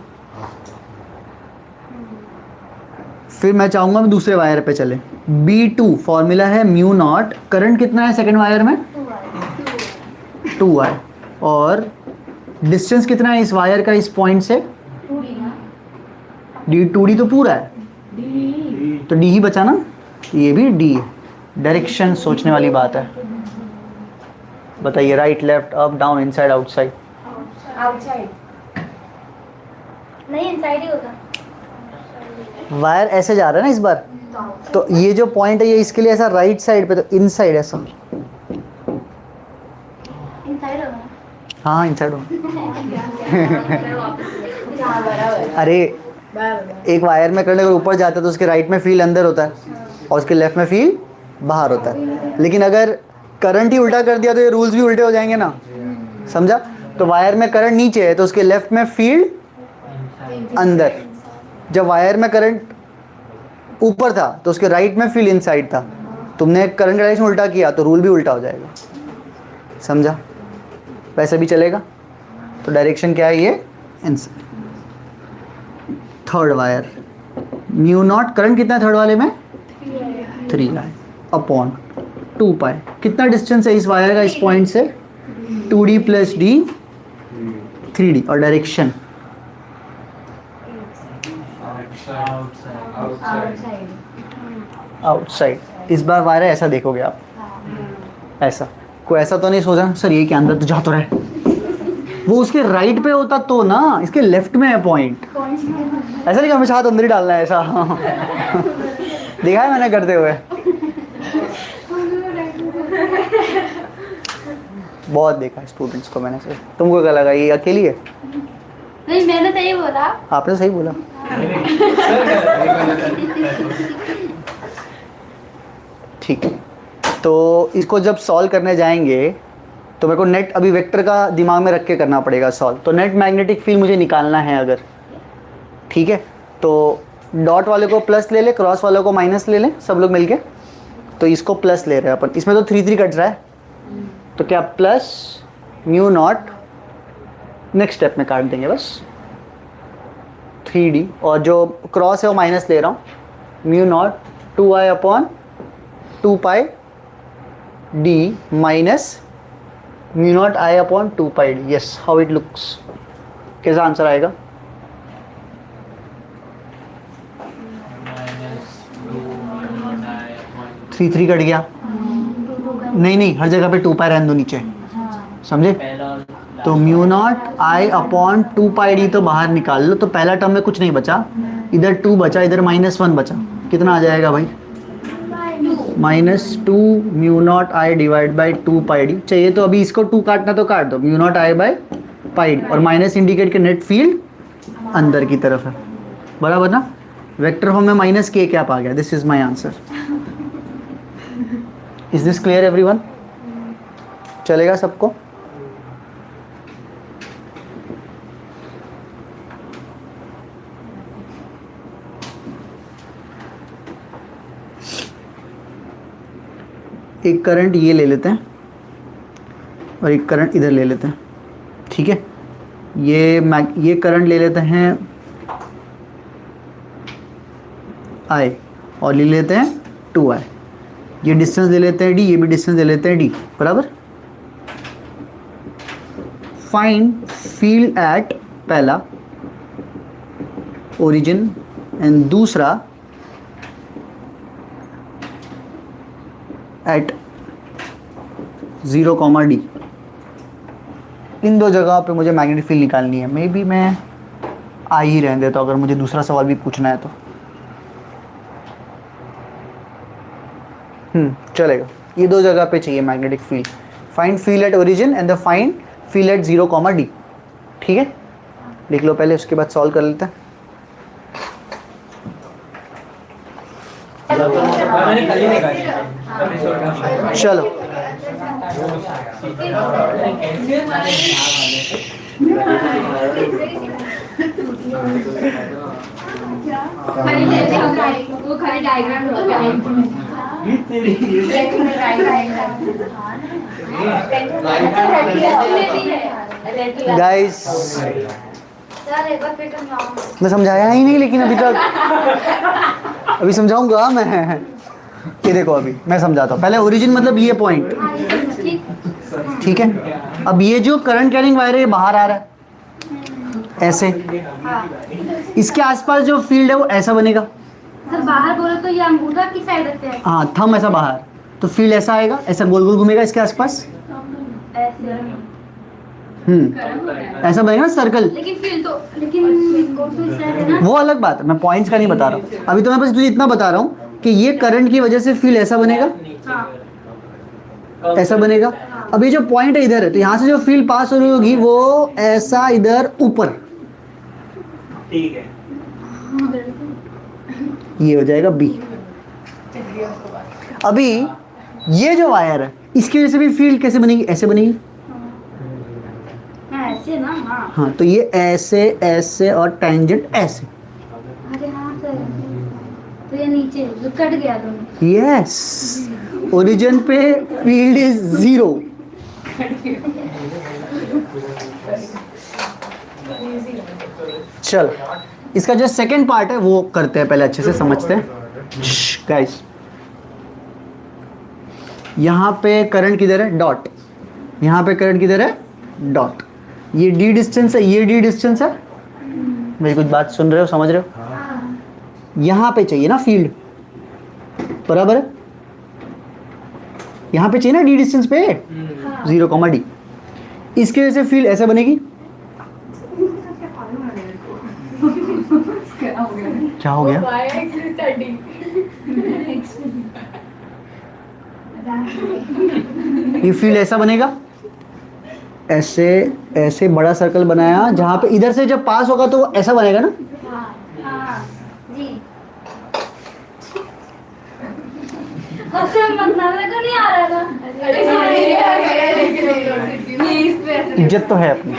फिर मैं चाहूंगा मैं दूसरे वायर पे चले। B2 फॉर्मूला है म्यू नॉट। करंट कितना है सेकंड वायर में? 2 है। और डिस्टेंस कितना है इस वायर का इस पॉइंट से? D2D तो पूरा है, तो D ही बचा ना, ये भी D है। डायरेक्शन सोचने वाली बात है। बताइए, right left up down inside outside. Outside नहीं, इनसाइड ही होगा। वायर ऐसे जा रहा है ना इस बार, तो ये जो पॉइंट है ये इसके लिए ऐसा राइट साइड पे, तो इनसाइड ऐसा। इनसाइड होगा। हाँ इनसाइड हो। अरे एक वायर में करंट अगर ऊपर जाता है तो उसके राइट में फील्ड अंदर होता है और उसके लेफ्ट में फील्ड बाहर होता है। लेकिन अगर करंट ही उल्टा कर दिया तो ये रूल्स भी उल्टे हो जाएंगे ना, समझा? तो वायर में करंट नीचे है तो उसके लेफ्ट में फील्ड अंदर। जब वायर में करंट ऊपर था तो उसके राइट में फील्ड इनसाइड था। तुमने करंट का डायरेक्शन उल्टा किया तो रूल भी उल्टा हो जाएगा, समझा? वैसे भी चलेगा। तो डायरेक्शन क्या है? ये inside. Third wire mu naught. Current कितना है थर्ड वाले में? 3 है अपॉन 2 पाई। कितना डिस्टेंस है इस वायर का इस पॉइंट से? 2D plus D 3D। और डायरेक्शन आउटसाइड। इस बार वायर ऐसा देखोगे आप, ऐसा। कोई ऐसा तो नहीं सोचा सर ये क्या अंदर तो जा तो रहा है, वो उसके राइट पे होता तो ना, इसके लेफ्ट में है पॉइंट। ऐसा नहीं कि हमें हाथ अंदर ही डालना है, ऐसा देखा है मैंने करते हुए, बहुत देखा है स्टूडेंट्स को मैंने। से तुमको क्या लगा ये अकेली है? नहीं, मैंने सही बोला। आपने सही बोला। ठीक है, तो इसको जब सॉल्व करने जाएंगे तो मेरे को नेट अभी वेक्टर का दिमाग में रख के करना पड़ेगा सॉल्व। तो नेट मैग्नेटिक फील्ड मुझे निकालना है अगर, ठीक है? तो डॉट वाले को प्लस ले ले, क्रॉस वाले को माइनस ले लें सब लोग मिलके। तो इसको प्लस ले रहे हैं अपन, इसमें तो 3 3 कट रहा है, तो क्या plus mu not next step में काट देंगे बस 3D। और जो क्रॉस है वो माइनस ले रहा हूँ, mu naught 2i upon 2 pi d minus mu naught i upon 2 pi d। Yes, how it looks? कैसा आंसर आएगा? थ्री थ्री कट गया। नहीं, हर जगह पे 2 पाई रहने दो नीचे, समझे? तो mu naught i upon 2 pi d तो बाहर निकाल लो। तो पहला टर्म में कुछ नहीं बचा, इधर 2 बचा, इधर -1 बचा। कितना आ जाएगा भाई? -2 mu naught i divide by 2 pi d। चाहिए तो अभी इसको 2 काटना तो काट दो, mu naught i by pi d। और माइनस इंडिकेट के नेट फील्ड अंदर की तरफ है, बराबर ना? वेक्टर फॉर्म में माइनस के कैप आ गया। This is my answer. Is this clear everyone? चलेगा सबको? एक करंट ये ले लेते हैं और एक करंट इधर ले लेते हैं, ठीक है? ये करंट ले लेते हैं I और ले लेते हैं 2i। ये डिस्टेंस ले लेते हैं d, ये भी डिस्टेंस ले लेते हैं d, बराबर? फाइंड फील्ड एट पहला ओरिजिन एंड दूसरा एट 0, d। इन दो जगह पे मुझे मैग्नेटिक फील्ड निकालनी है। मे बी मैं आई ही रहने देता हूँ अगर मुझे दूसरा सवाल भी पूछना है तो। चलेगा। ये दो जगह पे चाहिए magnetic field. Find field at origin and the find field at 0, d। ठीक है, लिख लो पहले, उसके बाद सॉल्व कर लेते हैं। चलो वो खाली डायग्राम गाइस, सर एक बार फिर समझाओ। मैं समझाया ही नहीं लेकिन अभी तक। अभी समझाऊंगा मैं। ये देखो अभी मैं समझाता हूँ। पहले ओरिजिन मतलब ये पॉइंट, हाँ, ये समझ, ठीक। ठीक है। अब ये जो करंट कैरिंग वायर है ये बाहर आ रहा है ऐसे, हाँ। इसके आसपास जो फील्ड है वो ऐसा बनेगा। सर बाहर बोलो तो ये अंगूठा किस साइड रखते हैं? हाँ, थंब ऐसा बाहर, तो फील्ड ऐसा आएगा, ऐसा गोल गोल घूमेगा इसके आसपास। ऐसे। ऐसा बनेगा ना सर्कल। लेकिन फील तो लेकिन को तो इस साइड है ना। वो अलग बात है, मैं पॉइंट्स का नहीं बता रहा हूँ अभी। तो मैं बस तुझे इतना बता रहा हूँ कि ये करंट की वजह से फील्ड ऐसा बनेगा, हाँ। ऐसा बनेगा। अब ये जो पॉइंट है इधर है, तो यहाँ से जो फील्ड पास हो रही होगी वो ऐसा इधर ऊपर, ठीक है। ये हो जाएगा बी। अभी ये जो वायर है इसकी वजह से भी फील्ड कैसे बनेगी? ऐसे बनेगी। हाँ, ऐसे ना। हाँ। हाँ, तो ये ऐसे ऐसे और टेंजेंट ऐसे। अरे हाँ सर, तो ये नीचे जो कट गया दोनों। यस, ओरिजिन पे फील्ड इज 0। चल, इसका जो सेकंड पार्ट है वो करते हैं, पहले अच्छे से समझते हैं गाइस। यहाँ पे करंट किधर है? डॉट। यहाँ पे करंट किधर है? डॉट। ये डी डिस्टेंस है, ये डी डिस्टेंस है। मेरी कुछ बात सुन रहे हो, समझ रहे हो? यहाँ पे चाहिए ना फील्ड, बराबर है? यहाँ पे चाहिए ना डी डिस्टेंस पे, 0, डी। इसके वजह से फील्ड ऐसे बनेगी। क्या हो गया? ये फील्ड ऐसा बनेगा, ऐसे ऐसे बड़ा सर्कल बनाया, जहां पे इधर से जब पास होगा तो वो ऐसा बनेगा ना। हाँ, हाँ, जी। मतलब को नहीं आ रहा था। इज्जत तो है अपनी।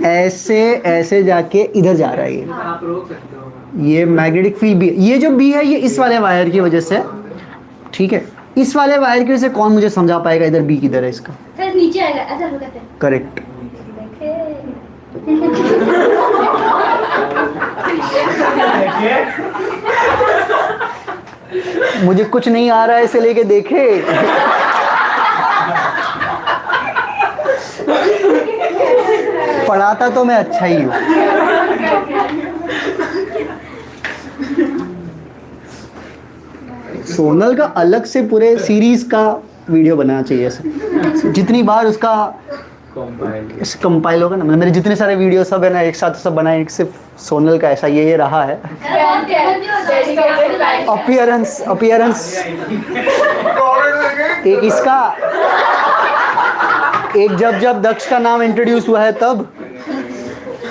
ऐसे ऐसे जाके इधर जा रहा है ये। आप रोक सकते हो। ये मैग्नेटिक फील्ड भी है। ये जो बी है ये इस वाले वायर की वजह से, ठीक है। इस वाले वायर की वजह से कौन मुझे समझा पाएगा इधर बी किधर है इसका? फिर नीचे आएगा ऐसा होगा फिर। करेक्ट। मुझे कुछ नहीं आ रहा है इसे लेके देखे। पढ़ाता तो मैं अच्छा ही हूँ। सोनल का अलग से पूरे सीरीज का वीडियो बनाना चाहिए ऐसे। जितनी बार उसका कंपाइल होगा ना, मतलब मेरे जितने सारे वीडियो सब है ना एक साथ सब बनाए, सिर्फ सोनल का ऐसा ये रहा है। अपीयरेंस एक इसका, एक जब दक्ष का नाम इंट्रोड्यूस हुआ है तब,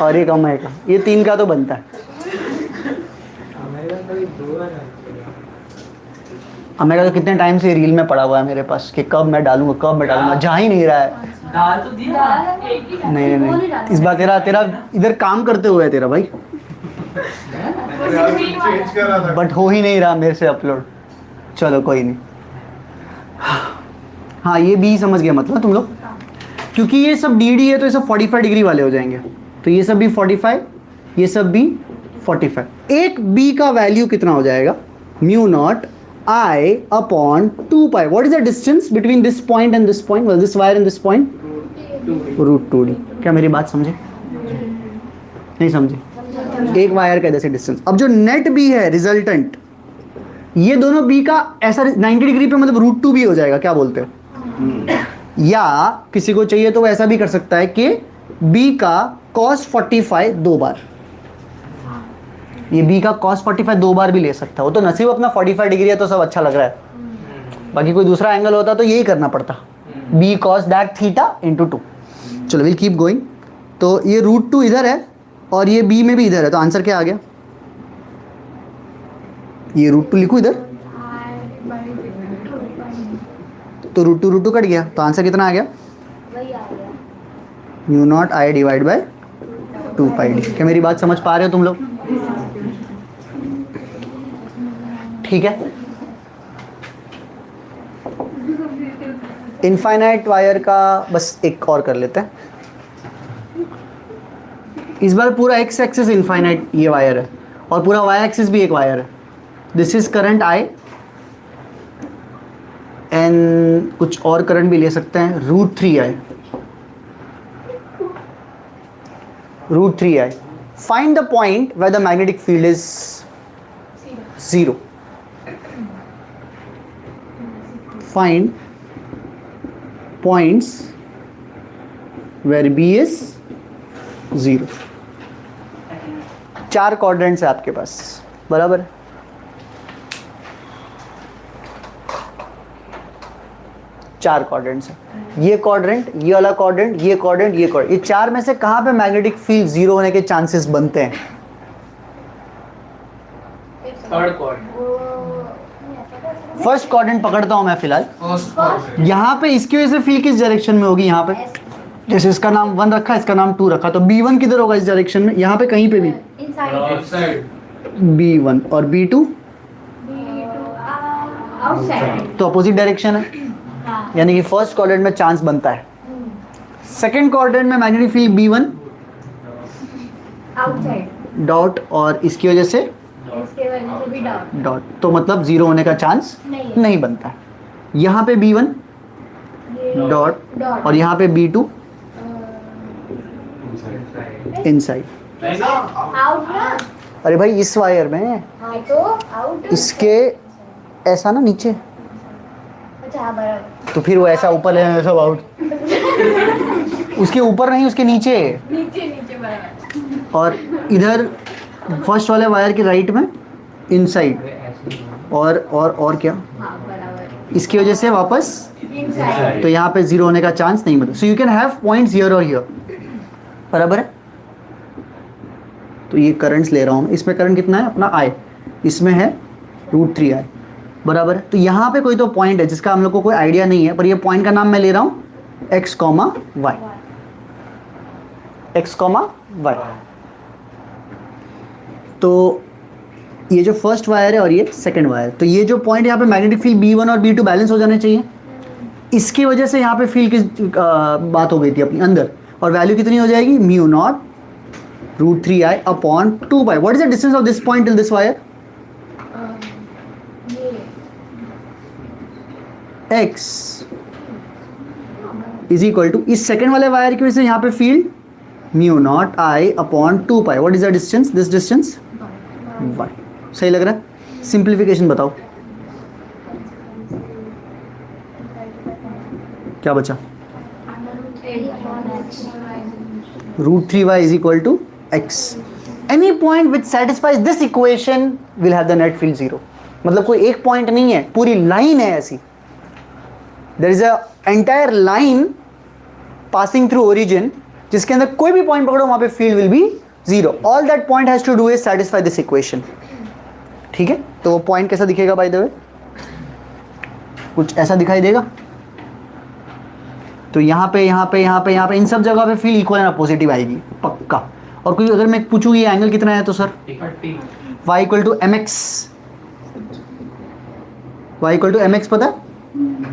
और एक अमय का, ये 3 का तो बनता है। अमय का तो कितने टाइम से रील में पड़ा हुआ है मेरे पास कि कब मैं डालूंगा, जा ही नहीं रहा है। डाल तो दिया। नहीं, इस बार तेरा इधर काम करते हुए है तेरा भाई, बट हो ही नहीं रहा मेरे से अपलोड। चलो कोई नहीं। हाँ, ये भी समझ गया मतलब तुम लोग, क्योंकि ये सब डी है तो ये सब 45 डिग्री वाले हो जाएंगे। तो ये सब भी 45, ये सब भी 45। एक बी का वैल्यू कितना हो जाएगा? μ0 I upon 2 pi. What is the distance between this point and this point? Well, this wire and this point? √2d. क्या मेरी बात समझे? नहीं समझे? एक वायर का जैसे डिस्टेंस। अब जो नेट बी है रिजल्टेंट, ये दोनों बी का ऐसा 90 डिग्री पे मतलब √2 भी हो जाएगा। क्या बोलते हो? या किसी को चाहिए तो वो ऐसा भी कर सकता है कि बी का cos 45 2 बार, ये बी का cos 45 2 बार भी ले सकता है। वो तो नसीब अपना 45 डिग्री है तो सब अच्छा लग रहा है। बाकी कोई दूसरा एंगल होता तो यही करना पड़ता, B cos that theta into 2। चलो विल कीप गोइंग। तो ये √2 इधर है और ये बी में भी इधर है, तो आंसर क्या आ गया? ये √2 लिखूं इधर? तो रूट टू कट गया, तो आंसर कितना आ गया? वही आ गया। Mu naught I divide bye 2 pi D. क्या मेरी बात समझ पा रहे हो तुम लोग? ठीक है। इनफाइनाइट वायर का बस एक और कर लेते हैं। इस बार पूरा एक्स एक्सिस इनफाइनाइट ये वायर है और पूरा वाई एक्सिस भी एक वायर है। This is current I and कुछ और करंट भी ले सकते हैं, √3i। √3i। Find the point where the magnetic field is 0। Find points where B is 0। 4 quadrants है आपके पास, बराबर है? चार क्वाड्रेंट्स है। ये क्वाड्रेंट, ये वाला क्वाड्रेंट, ये क्वाड्रेंट, ये क्वाड्रेंट, ये चार में से कहां पे मैग्नेटिक फील्ड 0 होने के चांसेस बनते हैं? Third quadrant. फर्स्ट क्वाड्रेंट पकड़ता हूं मैं फिलहाल। यहाँ पे इसकी वजह से फील्ड किस डायरेक्शन में होगी? यहाँ पे जैसे इसका नाम 1 रखा, इसका नाम 2 रखा, तो B1 किधर होगा इस डायरेक्शन में? यहाँ पे कहीं पे भी इनसाइड, B1 और B2 आउटसाइड। तो अपोजिट डायरेक्शन है, हाँ, यानी कि फर्स्ट क्वाड्रेंट में चांस बनता है। सेकंड क्वाड्रेंट में magnetic field B1 outside, dot और इसकी वजह से इसके वजह से भी डॉट डॉट, तो मतलब 0 होने का चांस नहीं बनता है। यहाँ पे B1 डॉट और यहाँ पे B2 इनसाइड। आउट ना। अरे भाई इस वायर में हाँ तो आउट इसके ऐसा ना नीचे, अच्छा हाँ बराबर। तो फिर वो ऐसा ऊपर है सब आउट। उसके ऊपर नहीं, उसके नीचे। नीचे नीचे बराबर। और इधर फर्स्ट वाले वायर के राइट में इनसाइड और क्या, हाँ बराबर। इसकी वजह से वापस, इनसाइड। तो यहाँ पे 0 होने का चांस नहीं बनता। So you can have points here और हियर, बराबर है? तो ये करंट्स ले रहा हूँ, इसमें करंट कितना है अपना I, इसमें है √3i, बराबर है? तो यहाँ पे कोई तो पॉइंट है जिसका हम लोग को कोई आइडिया नहीं है, पर ये पॉइंट का नाम मैं ले रहा हूँ x, y। x, y। तो ये जो फर्स्ट वायर है और ये सेकंड वायर, तो ये जो पॉइंट यहाँ पे मैग्नेटिक फील्ड B1 और B2 बैलेंस हो जाने चाहिए। इसकी वजह से यहाँ पे फील्ड की बात हो गई थी अपनी अंदर, और वैल्यू कितनी हो जाएगी? Mu naught √3i upon 2 pi. What is the distance of this point till this wire? x is equal to, इस सेकंड वाले वायर की वजह से यहाँ पे field mu naught i upon 2 pi. What is the distance? This distance y। सही लग रहा है? सिंप्लीफिकेशन बताओ क्या बचा? √3y is equal to x. Any point which satisfies this equation will have the net field 0. मतलब कोई एक पॉइंट नहीं है, पूरी लाइन है ऐसी। There is a entire line passing through origin जिसके अंदर कोई भी पॉइंट पकड़ो वहां पे field will be 0. All that point has to do is satisfy this equation. ठीक है? तो वो पॉइंट कैसा दिखेगा बाय द वे? कुछ ऐसा दिखाई देगा। तो यहाँ पे इन सब जगह पे फील्ड इक्वल एंड पॉजिटिव आएगी पक्का। और कोई अगर मैं पूछूँ ये एंगल कितना है तो sir y equal to mx पता है?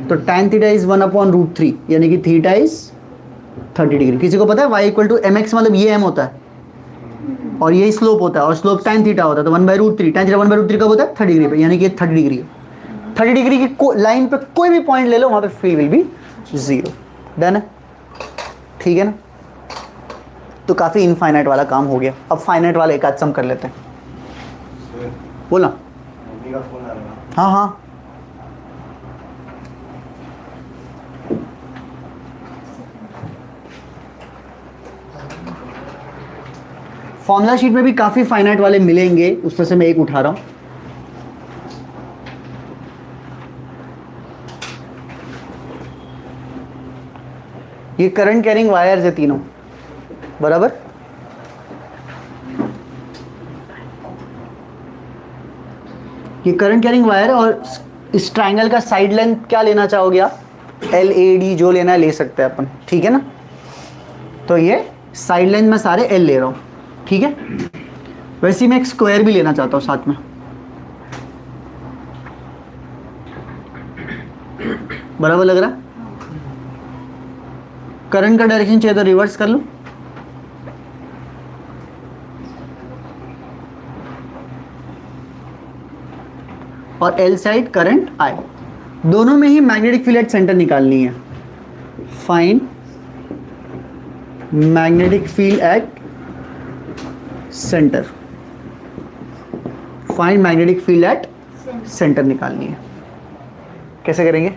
तो tan थीटा इज 1/√3, यानी कि थीटा इज 30 डिग्री। किसी को पता है y इक्वल टू mx मतलब ये m होता है और ये स्लोप होता है, और स्लोप tan थीटा होता है, तो 1/√3, tan थीटा 1/√3 कब होता है? 30 डिग्री पे, यानी कि ये 30 डिग्री है। 30 डिग्री की लाइन पे कोई भी पॉइंट ले लो वहां पे फील्ड विल बी 0। डन है? ठीक है ना? तो काफी इनफाइनाइट वाला काम हो गया। अब फाइनाइट वाला एक आध सम कर लेते हैं। बोला? हाँ हाँ फॉर्मूला शीट में भी काफी फाइनाइट वाले मिलेंगे, उसमें से मैं एक उठा रहा हूं। ये करंट कैरिंग वायर्स है तीनों, बराबर? ये करंट कैरिंग वायर है और इस ट्रायंगल का साइड लेंथ क्या लेना चाहोगे आप? LAD जो लेना है ले सकते हैं अपन, ठीक है ना। तो ये साइड लाइन में सारे L ले रहा हूँ, ठीक है। वैसे ही मैं एक स्क्वायर भी लेना चाहता हूँ साथ में, बराबर लग रहा है। करंट का डायरेक्शन चाहिए तो रिवर्स कर लो, और L साइड करंट I, दोनों में ही मैग्नेटिक फील्ड एट सेंटर निकालनी है। Find magnetic field at centre, find magnetic field at centre निकालनी है। कैसे करेंगे?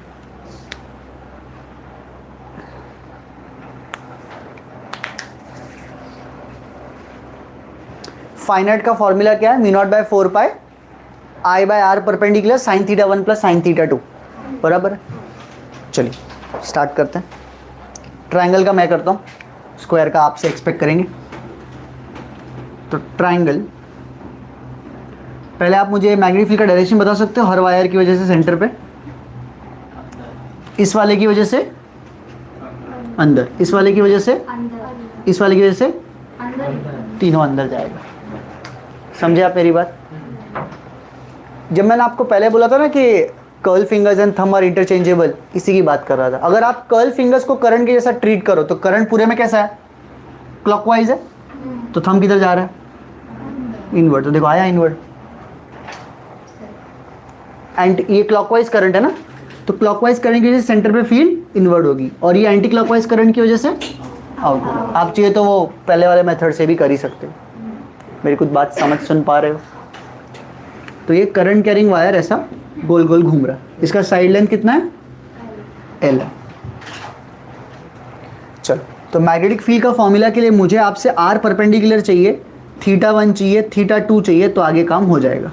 फाइनाइट का फॉर्मूला क्या है? Mu naught by 4 pi I by R perpendicular sine theta 1 plus sine theta 2, बराबर है। चलिए स्टार्ट करते हैं। ट्रायंगल का मैं करता हूँ, स्क्वायर का आपसे एक्सपेक्ट करेंगे। तो ट्रायंगल, पहले आप मुझे मैग्नेटिक फील्ड का डायरेक्शन बता सकते हो हर वायर की वजह से सेंटर पे? इस वाले की वजह से अंदर, इस वाले की वजह से अंदर, इस वाले की वजह से अंदर, तीनों अंदर जाएगा। समझे आप मेरी बात? जब मैंने आपको पहले बोला था ना कि curl fingers and thumb are interchangeable, इसी की बात कर रहा था। अगर आप कर्ल फिंगर्स को करंट के जैसा ट्रीट करो तो करंट पूरे में कैसा है? क्लॉकवाइज है। तो थंब किधर जा रहा है? इनवर्ड। तो देखो आया इनवर्ड। एंड ये क्लॉकवाइज करंट है ना, तो क्लॉकवाइज करंट की वजह से सेंटर पे फील्ड इनवर्ड होगी, और ये एंटी क्लॉकवाइज करंट की वजह से आउट होगा। आप चाहिए तो वो पहले वाले मेथड से भी कर ही सकते हो। मेरी कुछ बात समझ सुन पा रहे हो? तो ये करंट कैरिंग वायर ऐसा गोल गोल घूम रहा है। इसका साइड लेंथ कितना है? L है। चलो, तो मैग्नेटिक फील्ड का फॉर्मूला के लिए मुझे आपसे R परपेंडिकुलर चाहिए, थीटा 1 चाहिए, थीटा 2 चाहिए, तो आगे काम हो जाएगा।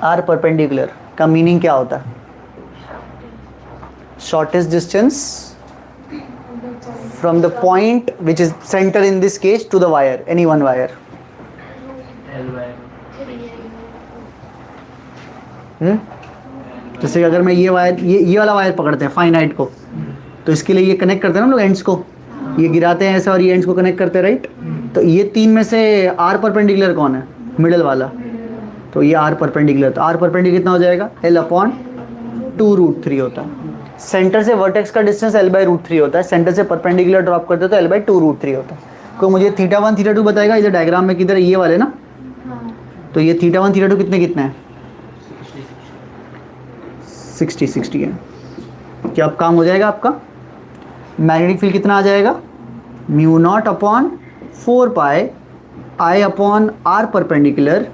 R परपेंडिकुलर का मीनिंग क्या होता है? Shortest distance from the point which is centre in this case to the wire, any one wire. जैसे कि अगर मैं ये वायर, ये वाला वायर पकड़ते हैं फाइनाइट को, तो इसके लिए ये कनेक्ट करते हैं ना हम लोग एंड्स को, ये गिराते हैं ऐसे और ये एंड्स को कनेक्ट करते हैं, राइट। तो ये तीन में से R परपेंडिकुलर कौन है? मिडल वाला। तो ये R परपेंडिकुलर, तो R परपेंडिकुलर कितना हो जाएगा? L/2√3 होता है। सेंटर से वर्टेक्स का डिस्टेंस L/√3 होता है। सेंटर से परपेंडिकुलर ड्रॉप करते हैं तो L/2√3 होता है। तो मुझे थीटा 1 थीटा 2 बताएगा इधर डायग्राम में, किधर ये वाले ना। तो ये थीटा 1 थीटा 2 कितने कितने हैं? 60 है। क्या अब काम हो जाएगा आपका? मैग्नेटिक फील्ड कितना आ जाएगा? Mu naught upon 4 pi I/R perpendicular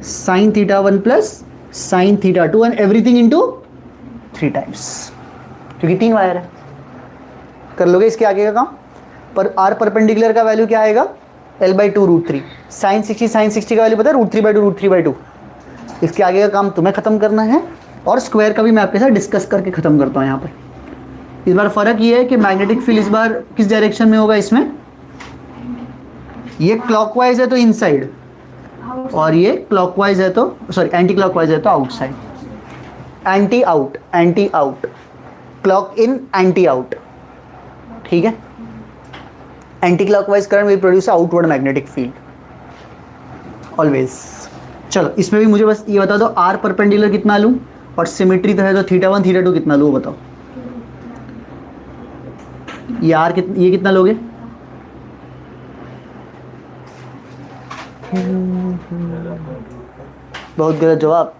sine theta 1 plus sine theta 2 and everything into 3 times, क्योंकि 3 वायर है। कर लोगे इसके आगे का काम? पर R परपेंडिकुलर का वैल्यू क्या आएगा? L/2√3। साइन 60 का वैल्यू पता है? √3/2 इसके आगे का काम तुम्हें खत्म करना है, और स्क्वायर का भी मैं आपके साथ डिस्कस करके खत्म करता हूँ। यहाँ पर इस बार फर्क ये है कि मैग्नेटिक फील्ड इस बार किस डायरेक्शन में होगा? इसमें ये क्लॉकवाइज है तो इनसाइड, और ये क्लॉकवाइज है तो सॉरी एंटी क्लॉकवाइज है तो outside. Anti out, anti out, clock in, anti out, ठीक है। Anti clockwise current will produce outward magnetic field always. चलो इसमें भी मुझे बस ये बता दो, R परपेंडिकुलर कितना लूँ, और सिमेट्री तो है तो थीटा 1 थीटा 2 कितना लूँ बताओ। ये R ये कितना लोगे? बहुत गलत जवाब।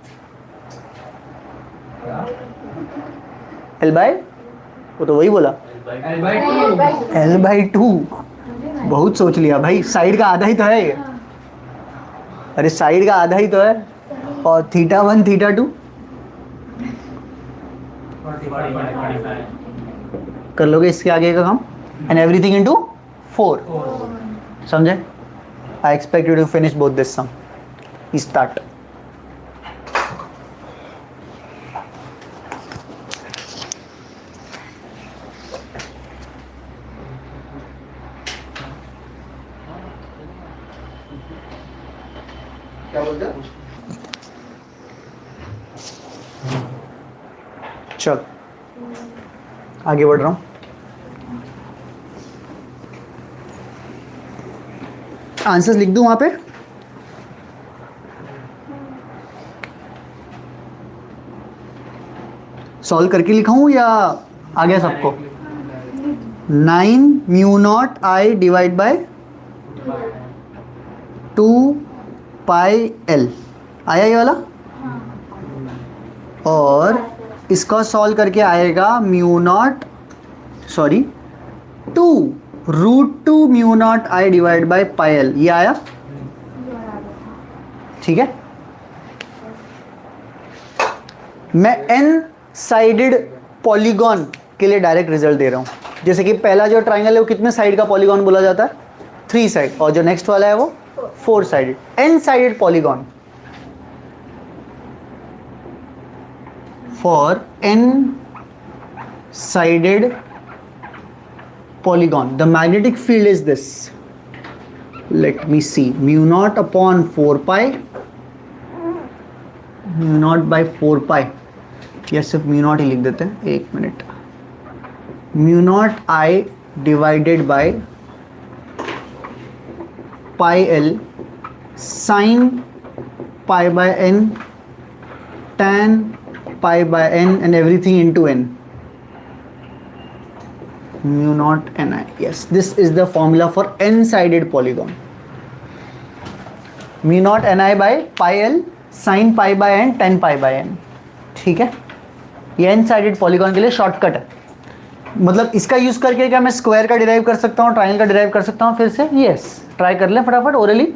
L/, वो तो वही बोला L/2। बहुत सोच लिया भाई, साइड का आधा ही तो है ये। अरे साइड का आधा ही तो है। और थीटा 1 थीटा 2 कर लोगे इसके आगे का काम, एंड एवरीथिंग इनटू 4। समझे? I expect you to finish both this sum. Start. क्या बोलते हैं? चल आगे बढ़ रहा हूँ। आंसर्स लिख दूं वहां पे? सॉल्व करके लिखाऊं या आ गया सबको? 9 mu naught I divide bye 2 pi L, आया ये वाला? और इसका सॉल्व करके आएगा mu naught, sorry 2 √2 mu naught I divide bye pi L, ये आया? ठीक है, मैं n साइडेड पॉलीगॉन के लिए डायरेक्ट रिजल्ट दे रहा हूं। जैसे कि पहला जो ट्राइंगल है वो कितने साइड का पॉलीगॉन बोला जाता है? 3 साइड, और जो नेक्स्ट वाला है वो 4 sided. n sided polygon, for n sided polygon the magnetic field is this, let me see, mu naught upon 4 pi, mu naught by 4 pi, या सिर्फ म्यू नॉट ही लिख देते हैं, एक minute, mu naught I divided by pi L sine pi by N tan pi by n and everything into n, mu naught ni. Yes, this is the formula for n sided polygon, mu naught ni by pi l sin pi by n tan pi by n। ठीक है, ये n sided polygon के लिए shortcut है। मतलब इसका use करके क्या मैं स्क्वायर का डिराइव कर सकता हूँ, ट्रायंगल का डिराइव कर सकता हूँ फिर से? यस, ट्राई कर लें फटाफट ओरली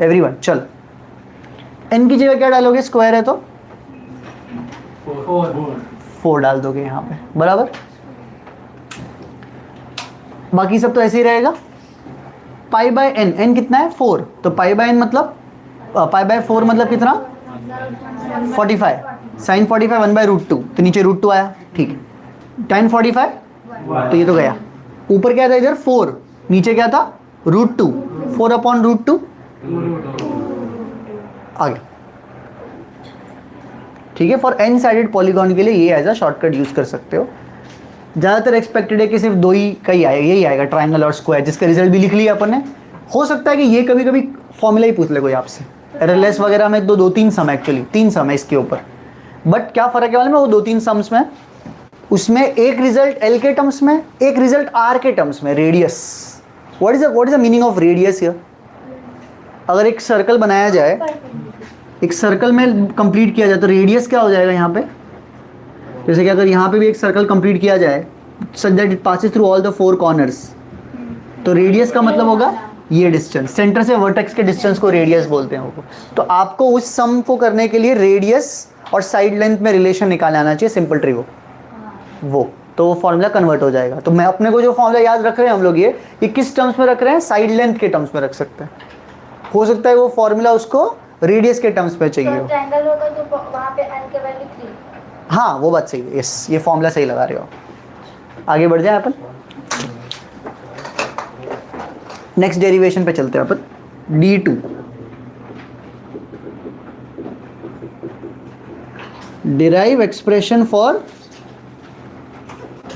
एवरीवन। चल, n की जगह क्या डालोगे? स्क्वायर है तो 4 डाल दोगे यहाँ पे, बराबर। बाकी सब तो ऐसे ही रहेगा। पाई बाय एन, एन कितना है? 4, तो पाई बाय एन मतलब पाई बाय 4 मतलब कितना? 45, साइन 45 1/√2, तो नीचे √2 आया, ठीक है। tan 45, तो ये तो गया। ऊपर क्या था इधर? 4, नीचे क्या था? √2, 4/√2 आ गया। ठीक है, फॉर n साइडेड पॉलीगॉन के लिए ये एज अ शॉर्टकट यूज कर सकते हो। ज़्यादातर एक्सपेक्टेड है कि सिर्फ दो ही का ही आएगा, यही आएगा, ट्राइंगल और स्क्वायर, जिसका रिजल्ट भी लिख लिया अपन ने। हो सकता है कि ये कभी कभी फॉर्मूला ही पूछ ले कोई आपसे, एररलेस वगैरह में 2-3 सम, एक्चुअली 3 सम है इसके ऊपर। बट क्या फ़र्क है वाले में, वो 2-3 सम्स में उसमें एक रिजल्ट एल के टर्म्स में, एक रिजल्ट आर के टर्म्स में, radius. What is the meaning of radius here? अगर एक सर्कल बनाया जाए, एक सर्कल में कंप्लीट किया जाए, तो रेडियस क्या हो जाएगा यहाँ पे? जैसे कि अगर यहाँ पे भी एक सर्कल कंप्लीट किया जाए such that it passes through all the 4 corners, तो रेडियस का मतलब होगा ये डिस्टेंस, सेंटर से वर्टेक्स के डिस्टेंस को रेडियस बोलते हैं वो। तो आपको उस सम को करने के लिए रेडियस और साइड लेंथ में रिलेशन निकालना आना चाहिए, सिंपल ट्री वो तो वो फॉर्मूला कन्वर्ट हो जाएगा। तो मैं अपने को जो फॉर्मूला याद रख रहे हैं हम लोग, ये किस टर्म्स में रख रहे हैं? साइड लेंथ के टर्म्स में रख सकते हैं। हो सकता है वो फॉर्मूला उसको रेडियस के टर्म्स में चाहिए हो। ट्रायंगल होगा तो वहाँ पे n के वैल्यू 3। हाँ, वो बात सही है, यस, ये फॉर्मूला सही लगा रहे हो। आगे बढ़ जाए अपन, नेक्स्ट डेरिवेशन पे चलते हैं अपन। d2 derive expression for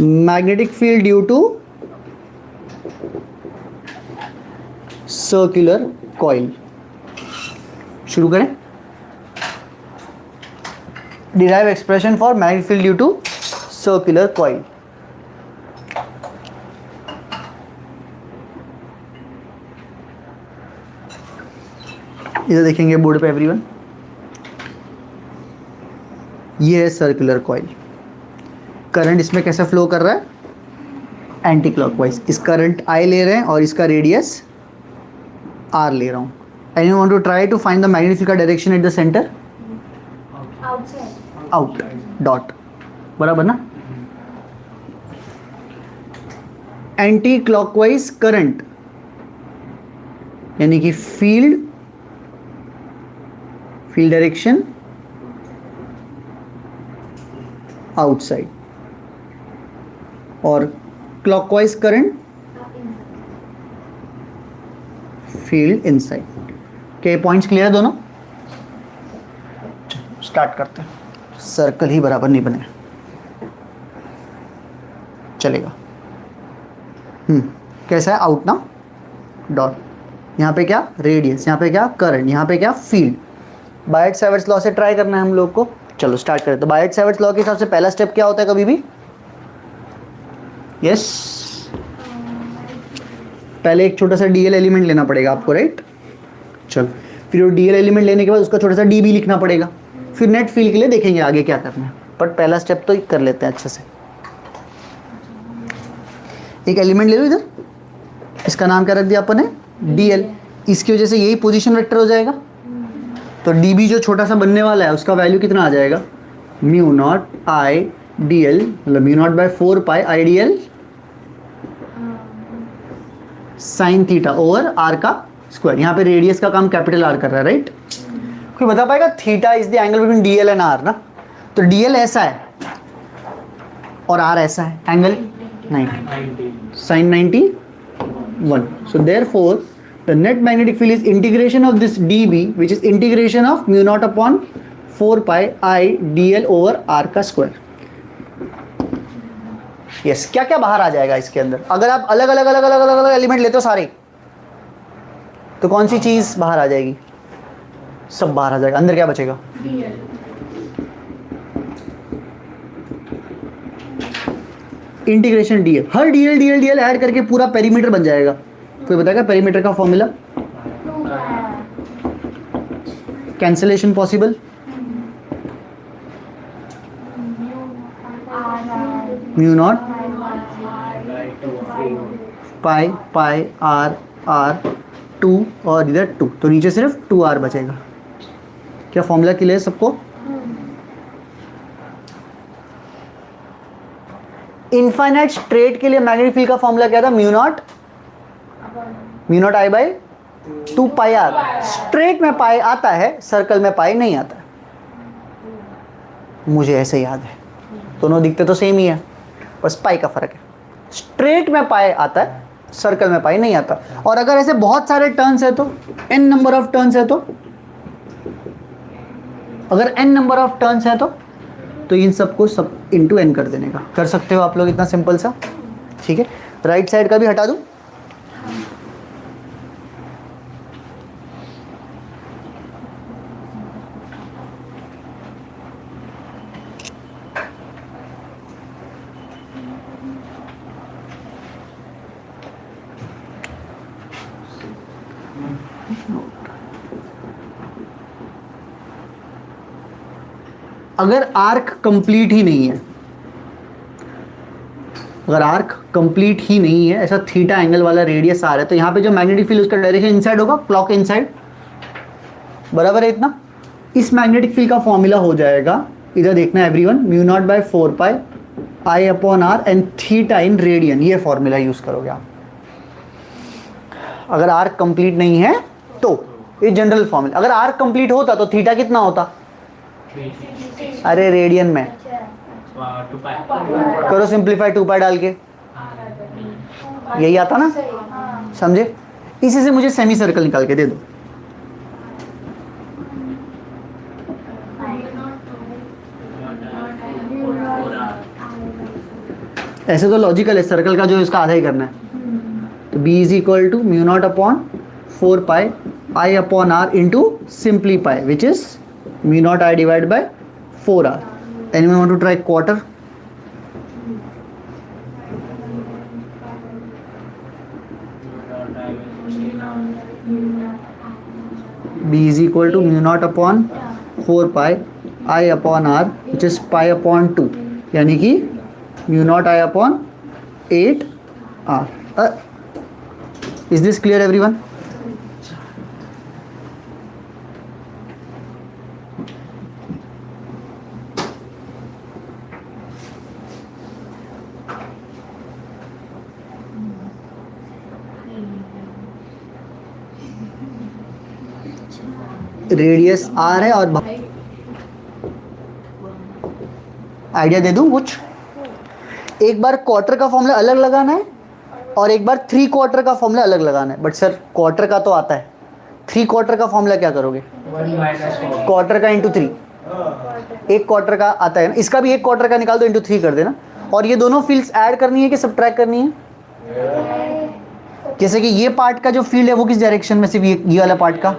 magnetic field due to circular coil. शुरू करें। Derive expression for magnetic field due to circular coil. इधर देखेंगे बोर्ड पे एवरीवन, ये है सर्कुलर कॉइल। करंट इसमें कैसे फ्लो कर रहा है? Anti clockwise. इस करंट I ले रहे हैं और इसका रेडियस R ले रहा हूँ। And you want to try to find the magnetic field direction at the center? Outside. Out. Dot. बराबर ना? एंटी क्लॉकवाइज करंट यानी कि फील्ड डायरेक्शन आउटसाइड, और क्लॉकवाइज करंट फील्ड इनसाइड। के पॉइंट्स क्लियर है दोनों? स्टार्ट करते हैं। सर्कल ही बराबर नहीं बने। चलेगा। कैसा है आउट ना, डॉट, यहाँ पे क्या रेडियस, यहाँ पे क्या करंट, यहाँ पे क्या फील्ड। बायट-सैवर्ज लॉ से ट्राई करना है हम लोग को। चलो स्टार्ट करें। तो बायट-सैवर्ज लॉ के हिसाब से पहला स्टेप क्या होता है कभी भी? यस, पहले एक छोटा सा डीएल एलिमेंट लेना पड़ेगा आपको, राइट। चलो फिर वो डीएल एलिमेंट लेने के बाद उसका छोटा सा डीबी लिखना पड़ेगा, फिर नेट फील्ड के लिए देखेंगे आगे क्या करना है, बट पहला स्टेप तो कर लेते हैं अच्छे से। एक एलिमेंट ले लो इधर, इसका नाम क्या रख दिया अपन ने? डीएल। इसकी वजह से यही पोजीशन वेक्टर हो जाएगा। तो डीबी जो छोटा सा बनने वाला है उसका वैल्यू कितना आ जाएगा? Mu naught I D L, मतलब mu naught by 4 pi I D L sine theta over R का स्क्वायर। यहाँ पे रेडियस का काम कैपिटल आर कर रहा है, राइट। कोई बता पाएगा? Theta is the angle between DL and R ना। तो डीएल ऐसा है और आर ऐसा है, angle 90, sine 91. So therefore the net magnetic field is integration of this dB, which is integration of mu naught upon 4 pi I dl over r का square. Yes, क्या क्या बाहर आ जाएगा इसके अंदर? अगर आप अलग अलग अलग अलग अलग अलग एलिमेंट लेते हो सारे, तो कौन सी चीज बाहर आ जाएगी? सब बाहर आ जाएगा। अंदर क्या बचेगा? इंटीग्रेशन डीएल, हर डीएल डीएल डीएल ऐड करके पूरा पेरीमीटर बन जाएगा। कोई बताएगा पेरीमीटर का formula? Cancellation possible? Mu naught pi pi R R 2 और इधर 2, तो नीचे सिर्फ 2r बचेगा। क्या फॉर्मूला क्लियर है सबको? इनफाइनाइट स्ट्रेट के लिए मैग्नेटिक फील्ड का फॉर्मूला क्या था? Mu naught I by 2 pi R. Straight में पाई आता है, सर्कल में पाई नहीं आता है, मुझे ऐसे याद है। दोनों दिखते तो सेम ही है, बस पाई का फर्क है। स्ट्रेट में पाई आता है, सर्कल में पाई नहीं आता। और अगर ऐसे बहुत सारे टर्न्स है तो, n नंबर ऑफ टर्न्स है तो, अगर n नंबर ऑफ टर्न्स है तो इन सबको सब इंटू n कर देने का। कर सकते हो आप लोग, इतना सिंपल सा, ठीक है। राइट साइड का भी हटा दूं? अगर आर्क कंप्लीट ही नहीं है, अगर आर्क कंप्लीट ही नहीं है, ऐसा थीटा एंगल वाला रेडियस आ रहा है, तो यहाँ पे जो मैग्नेटिक फील्ड उसका डायरेक्शन इनसाइड होगा, क्लॉक इनसाइड, बराबर है इतना। इस मैग्नेटिक फील्ड का फॉर्मूला हो जाएगा, इधर देखना everyone, mu naught by 4 pi I upon R and theta in radian. ये फॉर्मूला यूज करोगे आप। अगर आर्क कंप्लीट नहीं है तो ये जनरल फॉर्मूला। अगर आर्क कंप्लीट होता तो थीटा कितना होता? अरे रेडियन में करो सिंप्लीफाई, 2 पाई डाल के, यही आता ना, समझे। इसी से मुझे सेमी सर्कल निकाल के दे दो। ऐसे तो लॉजिकल है, सर्कल का जो इसका आधा ही करना है। तो b is equal to mu naught upon 4 pi I upon R into simplify, which is mu naught I divide by 4r. Anyone want to try quarter? b is equal to mu naught upon 4 pi I upon r, which is pi upon 2, यानी कि mu naught I upon 8r. Is this clear everyone? Radius R है और idea दे दूं कुछ। एक बार quarter का formula अलग लगाना है और एक बार 3 क्वार्टर का फॉर्मूला अलग लगाना है। बट सर क्वार्टर का तो आता है, 3 क्वार्टर का फॉर्मूला क्या करोगे? क्वार्टर का इंटू 3। एक क्वार्टर का आता है ना, इसका भी एक क्वार्टर का निकाल दो, इंटू 3 कर देना। और ये दोनों फील्ड्स ऐड करनी है कि सब्ट्रैक्ट करनी है? जैसे कि ये पार्ट का जो फील्ड है वो किस डायरेक्शन में, सिर्फ ये वाला पार्ट का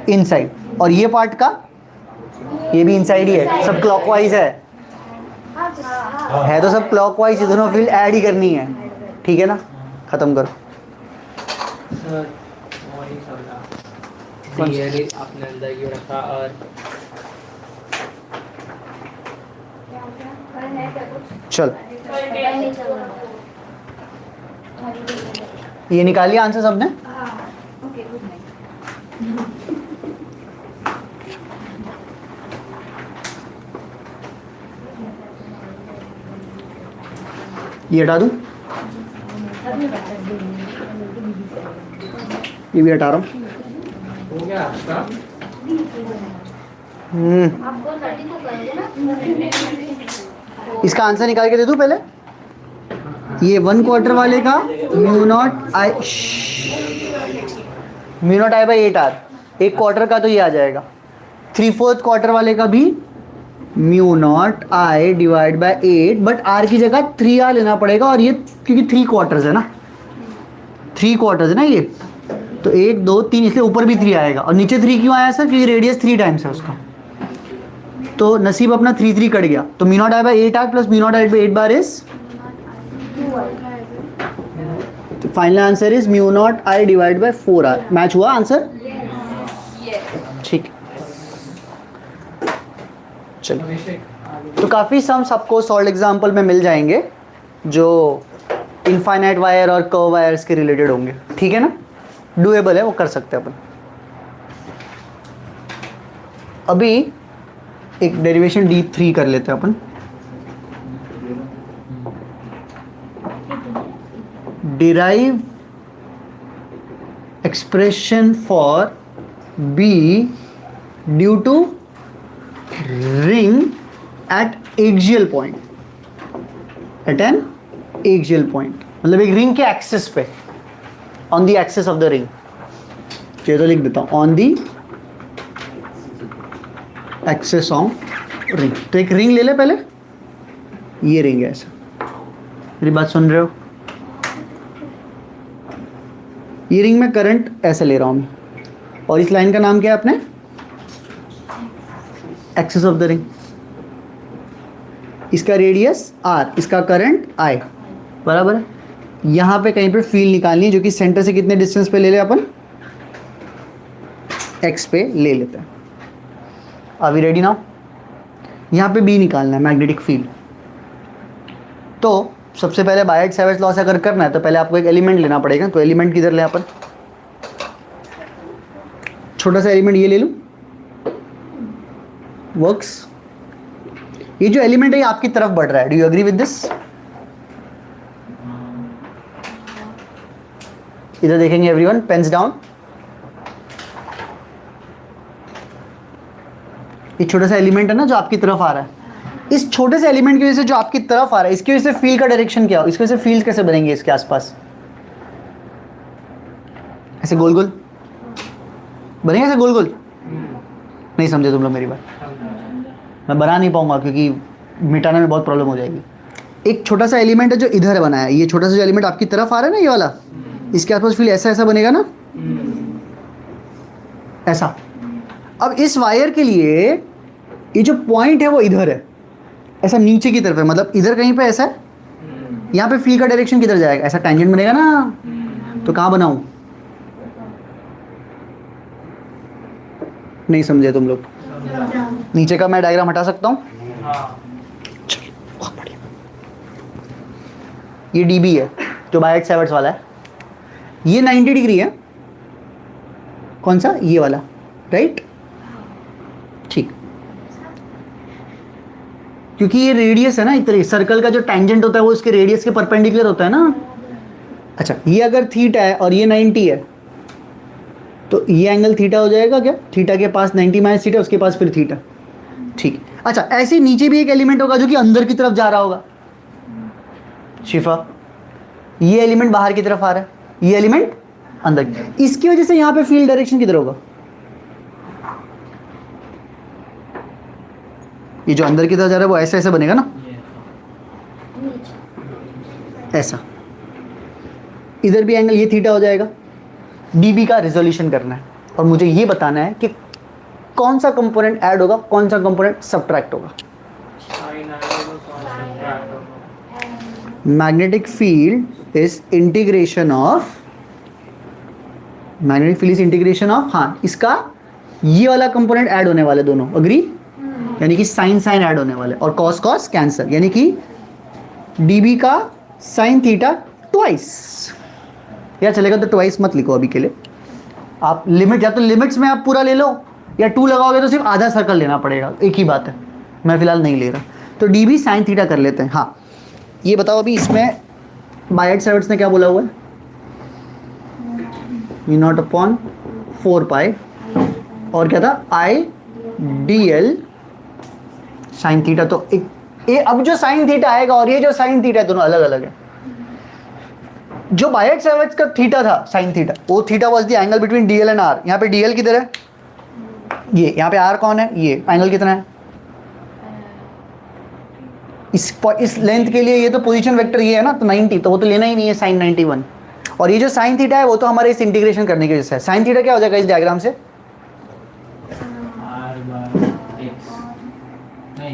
इनसाइड, और ये पार्ट का ये भी इनसाइड ही है, सब क्लॉकवाइज है तो सब क्लॉकवाइज, ये दोनों फील्ड ऐड ही करनी है, ठीक है ना? खत्म करो। सर वही चल रहा ये आपने अंदर ये रखा और चल ये निकाल लिया आंसर सबने? ये हटा दूं, ये भी हटा रहा हूँ। हो गया आपका? आपको 32 करेंगे ना? इसका आंसर निकाल के दे दूं पहले? ये 1/4 वाले का mu naught I by 8R, 1/4 का तो ये आ जाएगा। 3/4 क्वार्टर वाले का भी mu naught I divide by 8, but R की जगह 3R लेना पड़ेगा, और ये क्योंकि 3 क्वार्टर्स है ना, 3 क्वार्टर्स है ना ये, तो 1 2 3, इसलिए ऊपर भी 3 आएगा। और नीचे 3 क्यों आया सर? क्योंकि रेडियस 3 टाइम्स है उसका, तो नसीब अपना 3 कट गया, तो mu naught I by 8R plus mu naught I by 8 बार इज, तो final answer is mu naught I divide by 4R। Match हुआ आंसर? ठीक, चलो। तो काफ़ी सम सबको सॉल्व एग्जाम्पल में मिल जाएंगे जो इनफाइनाइट वायर और कर्व वायर्स के रिलेटेड होंगे, ठीक है ना? डूएबल है, वो कर सकते हैं अपन। अभी एक डेरिवेशन D3 कर लेते हैं अपन। Derive expression for B due to ring at axial point, at an axial point, मतलब एक रिंग के एक्सिस पे, on the axis of the ring. ये तो लिख देता हूँ, on the axis of ring. तो एक रिंग ले ले पहले, ये रिंग है ऐसा, मेरी बात सुन रहे हो? ये रिंग में करंट ऐसे ले रहा हूँ मैं, और इस लाइन का नाम क्या है अपने? Axis of the ring. इसका रेडियस R, इसका करंट I, बराबर है। यहाँ पे कहीं पे फील्ड निकालनी है जो कि सेंटर से कितने डिस्टेंस पे ले ले अपन? X पे ले लेते हैं। Are we ready now? यहाँ पे B निकालना है, मैग्नेटिक फील्ड। तो सबसे पहले बायट-सैवर्ज लॉ से अगर करना है तो पहले आपको एक एलिमेंट लेना पड़ेगा, तो एलिमेंट किधर ले अपन? छोटा सा एलिमेंट ये ले लूँ, वर्क्स। ये जो एलिमेंट है ये आपकी तरफ बढ़ रहा है, do you agree with this? इधर देखेंगे एवरीवन, पेन्स डाउन। ये छोटा सा एलिमेंट है ना जो आपकी तरफ आ रहा है, इस छोटे से एलिमेंट की वजह से जो आपकी तरफ आ रहा है, इसकी वजह से फील्ड का डायरेक्शन क्या हो? इसकी वजह से फील्ड कैसे बनेंगे इसके आसपास? ऐसे गोल गोल बनेंगे, ऐसे गोल गोल। नहीं समझे तुम लोग मेरी बात? मैं बना नहीं पाऊंगा क्योंकि मिटाने में बहुत प्रॉब्लम हो जाएगी। एक छोटा सा एलिमेंट है जो इधर बनाया है, ये छोटा सा जो एलिमेंट आपकी तरफ आ रहा है ना, ये वाला, इसके आसपास फील्ड ऐसा ऐसा बनेगा ना, ऐसा। अब इस वायर के लिए ये जो पॉइंट है वो इधर है, ऐसा नीचे की तरफ है, मतलब इधर कहीं पे ऐसा है। यहाँ पे फील्ड का डायरेक्शन किधर जाएगा? ऐसा टेंजेंट बनेगा ना, तो कहाँ बनाऊं? नहीं समझे तुम लोग? नीचे का मैं डायग्राम हटा सकता हूँ? चलिए, बहुत बढ़िया। ये डीबी है जो बायट-सैवर्ज वाला है, ये 90 डिग्री है। कौन सा? ये वाला, राइट? ठीक, क्योंकि ये रेडियस है ना, इतना सर्कल का जो टेंजेंट होता है वो इसके रेडियस के परपेंडिकुलर होता है ना। अच्छा, ये अगर थीटा है और ये 90 है तो ये एंगल थीटा हो जाएगा क्या? थीटा के पास 90 माइनस थीटा, उसके पास फिर थीटा, ठीक। अच्छा, ऐसे नीचे भी एक एलिमेंट होगा जो कि अंदर की तरफ जा रहा होगा। शिफा, ये एलिमेंट बाहर की तरफ आ रहा है, ये एलिमेंट अंदर की, इसकी वजह से यहाँ पे फील्ड डायरेक्शन किधर होगा? ये जो अंदर की तरफ जा रहा है वो ऐसे ऐसे बनेगा ना, ऐसा, इधर भी एंगल ये थीटा हो जाएगा। डीबी का रिजोल्यूशन करना है और मुझे ये बताना है कि कौन सा कंपोनेंट ऐड होगा, कौन सा कंपोनेंट सब्ट्रैक्ट होगा। Magnetic field is integration of, magnetic field is integration of, हाँ इसका ये वाला कंपोनेंट ऐड होने वाले दोनों, अग्री, यानी कि साइन साइन ऐड होने वाले और कॉस कॉस कैंसर, यानी कि डीबी का साइन थीटा ट्वाइस, या चलेगा तो ट्वाइस मत लिखो अभी के लिए, आप लिमिट या तो लिमिट्स में आप पूरा ले लो या 2 लगाओगे तो सिर्फ आधा सर्कल लेना पड़ेगा, एक ही बात है, मैं फिलहाल नहीं ले रहा। तो डीबी साइन थीटा कर लेते हैं। हाँ ये बताओ अभी इसमें बायट-सैवर्ट्स ने क्या बोला हुआ है, म्यू नॉट अपॉन 4 पाई और क्या था आई डी एल साइन थीटा। तो ये अब जो साइन थीटा आएगा और ये जो साइन थीटा है दोनों अलग अलग है। जो बायट-सैवर्ट्स का थीटा था साइन थीटा, वो theta was the angle between DL and R. यहाँ पे डीएल किधर है, ये यहाँ पे आर कौन है, ये एंगल कितना है, इस लेंथ के लिए ये तो पोजीशन वेक्टर ये है ना, तो 90, तो वो तो लेना ही नहीं है साइन 91। और ये जो साइन थीटा है वो तो हमारे इस इंटीग्रेशन करने की वजह से है। साइन थीटा क्या हो जाएगा इस डायग्राम से,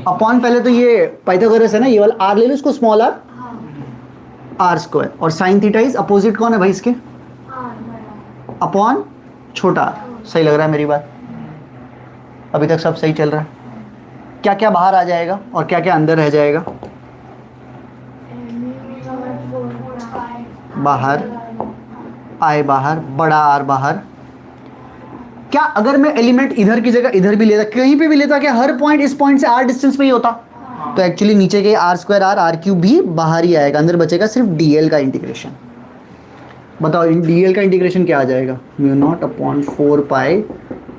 अपॉन, पहले तो ये पाइथागोरस है ना, ये वाला आर ले लो, इसको स्मॉल आर, आर स्क्वायर, और साइन थीटा इज अपोजिट कौन है भाई इसके, अपॉन छोटा आर। सही लग रहा है मेरी बात, अभी तक सब सही चल रहा है। क्या क्या बाहर आ जाएगा और क्या क्या अंदर रह जाएगा, बाहर आए, बाहर बड़ा आर बाहर। क्या अगर मैं एलिमेंट इधर की जगह इधर भी लेता, कहीं पे भी लेता, क्या हर पॉइंट इस पॉइंट से आर डिस्टेंस पे ही होता, तो एक्चुअली नीचे के R square R, R cube भी बाहर ही आएगा, अंदर बचेगा सिर्फ डीएल का इंटीग्रेशन। बताओ डीएल का इंटीग्रेशन क्या आ जाएगा, mu naught upon 4 pi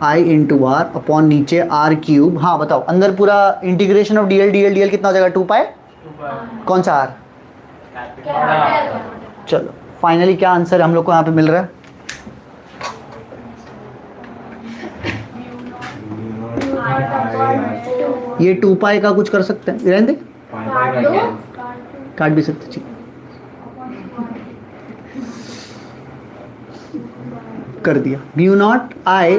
I into R upon नीचे आर क्यूब। हाँ बताओ अंदर पूरा integration of DL DL DL कितना हो जाएगा, 2 पाई, कौन सा आर। चलो फाइनली क्या आंसर हम लोग को यहाँ पे मिल रहा है, ये 2 पाई का कुछ कर सकते हैं, रहने दे, काट भी सकते, ठीक कर दिया। Mu naught I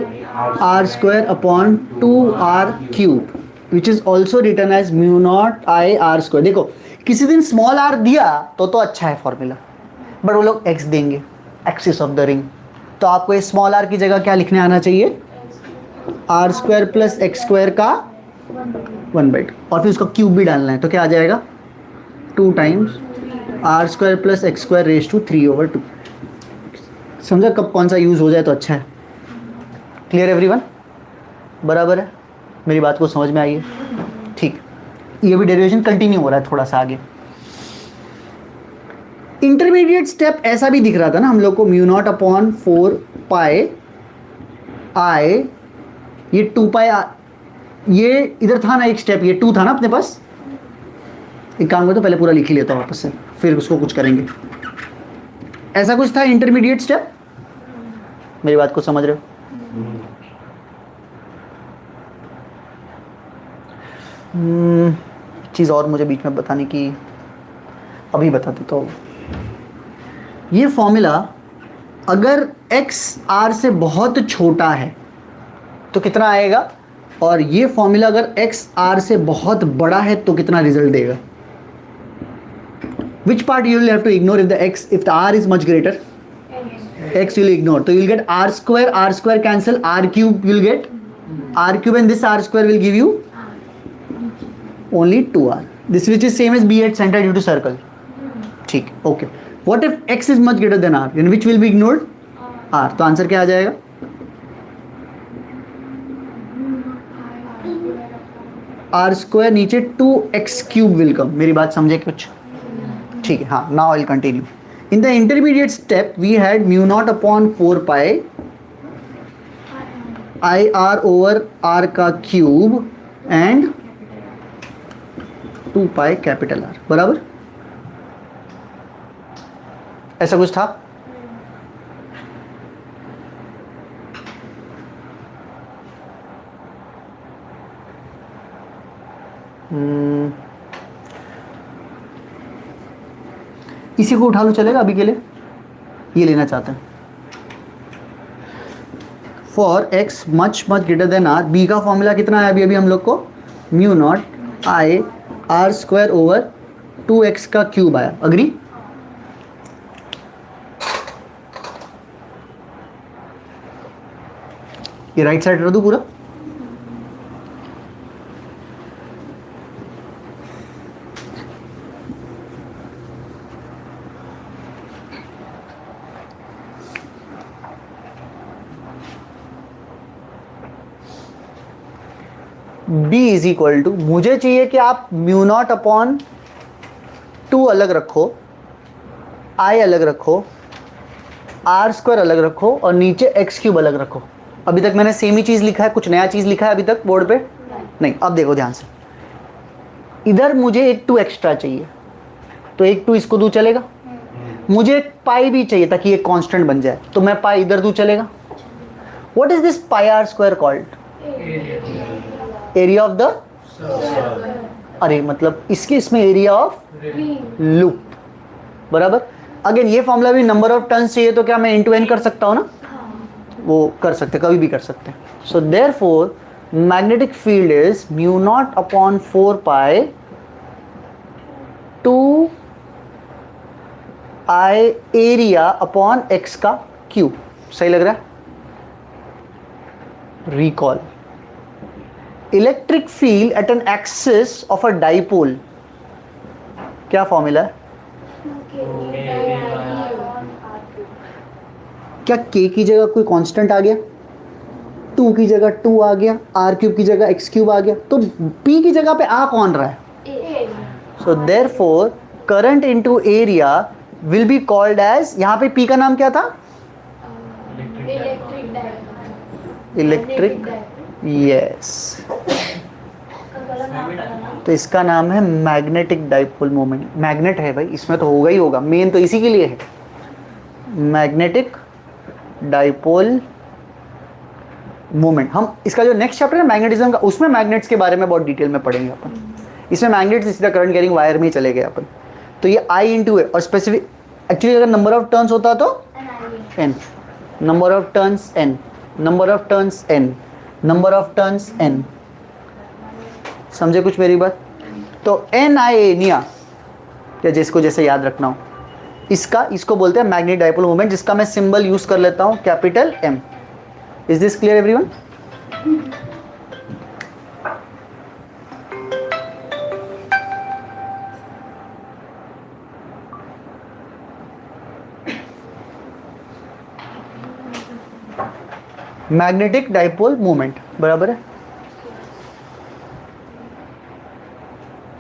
R square upon 2 R cube which is also written as mu naught I R square. देखो किसी दिन स्मॉल आर दिया तो अच्छा है फॉर्मूला, बट वो लोग एक्स देंगे, एक्सिस ऑफ द रिंग, तो आपको ये स्मॉल आर की जगह क्या लिखने आना चाहिए, R square plus X square का 1/2, और फिर उसका क्यूब भी डालना है, तो क्या आ जाएगा 2 times R square plus X square raise to 3/2। समझा कब कौन सा यूज़ हो जाए तो अच्छा है। क्लियर एवरीवन, बराबर है, मेरी बात को समझ में आई है, ठीक। ये भी डेरिवेशन कंटिन्यू हो रहा है थोड़ा सा आगे। इंटरमीडिएट स्टेप ऐसा भी दिख रहा था ना हम लोग को, mu naught upon 4 pi I, ये 2 पाई, ये इधर था ना एक स्टेप, ये 2 था ना अपने पास। एक काम करता, पहले पूरा लिख ही लेता हूँ वापस से, फिर उसको कुछ करेंगे। ऐसा कुछ था इंटरमीडिएट स्टेप, मेरी बात को समझ रहे हो। चीज़ और मुझे बीच में बताने की, अभी बता देता हूँ। ये फॉर्मूला अगर x r से बहुत छोटा है तो कितना आएगा, और ये फॉर्मूला अगर x r से बहुत बड़ा है तो कितना रिजल्ट देगा। Which part you will have to ignore if the r is much greater? X you will ignore. So you will get r square cancel, r cube you will get r cube, and this r square will give you only 2r. This which is same as b at center due to circle. ठीक, okay. What if x is much greater than r? Then which will be ignored? r. तो answer क्या आ जाएगा? r square नीचे 2x cube will come. मेरी बात समझे कुछ? ठीक है, हाँ, now I'll continue. In the intermediate step, we had mu naught upon 4 pi I r over r का cube and 2 pi capital R, बराबर? ऐसा कुछ था? इसी को उठा लो, चलेगा अभी के लिए, ये लेना चाहते हैं। For x much greater than r, b का फॉर्मूला कितना है अभी हम लोग को, mu naught I R square over 2x का क्यूब आया। अग्री? ये राइट साइड रख दो पूरा। B इज इक्वल टू, मुझे चाहिए कि आप म्यू नॉट अपॉन 2 अलग रखो, I अलग रखो, आर स्क्वायर अलग रखो और नीचे एक्स क्यूब अलग रखो। अभी तक मैंने सेम ही चीज़ लिखा है, कुछ नया चीज़ लिखा है अभी तक बोर्ड पे? नहीं। अब देखो ध्यान से, इधर मुझे एक 2 एक्स्ट्रा चाहिए, तो एक 2 इसको दूँ, चलेगा? मुझे एक पाई भी चाहिए ताकि एक कांस्टेंट बन जाए, तो मैं पाई इधर दूँ, चलेगा? What is this pi R square called? Area of the, अरे मतलब इसके इसमें एरिया ऑफ लूप, बराबर। अगेन ये फॉर्मूला भी नंबर ऑफ टर्न्स चाहिए, तो क्या मैं इनटू एन कर सकता हूँ ना? वो कर सकते, कभी भी कर सकते हैं। So therefore magnetic field is mu naught upon 4 pi 2 eye area upon x का क्यूब। सही लग रहा है? Recall, electric field at an axis of a dipole, क्या फॉर्मूला है? क्या k की जगह कोई कांस्टेंट आ गया, 2 की जगह 2 आ गया, r क्यूब की जगह x क्यूब आ गया, तो p की जगह पे आ कौन रहा है? So therefore current into area will be called as, यहाँ पे p का नाम क्या था? Electric, yes. तो इसका नाम है मैग्नेटिक डाइपोल मोमेंट। मैग्नेट है भाई, इसमें तो होगा ही होगा, मेन तो इसी के लिए है, मैग्नेटिक डाइपोल मोमेंट। हम इसका जो नेक्स्ट चैप्टर है मैग्नेटिज्म का, उसमें मैग्नेट्स के बारे में बहुत डिटेल में पढ़ेंगे अपन। इसमें मैग्नेट्स सीधा करंट कैरिंग वायर में ही चले गए अपन। तो ये I इंटू ए, और स्पेसिफिक एक्चुअली अगर नंबर ऑफ टर्न्स होता तो n, number of turns n, number of turns n, number of turns n। समझे कुछ मेरी बात? तो NI निया, या जिसको जैसे याद रखना हो, इसको बोलते हैं मैग्नेटिक डाइपोल मोमेंट, जिसका मैं सिंबल यूज कर लेता हूं capital M। Is this clear everyone? Magnetic dipole moment बराबर है।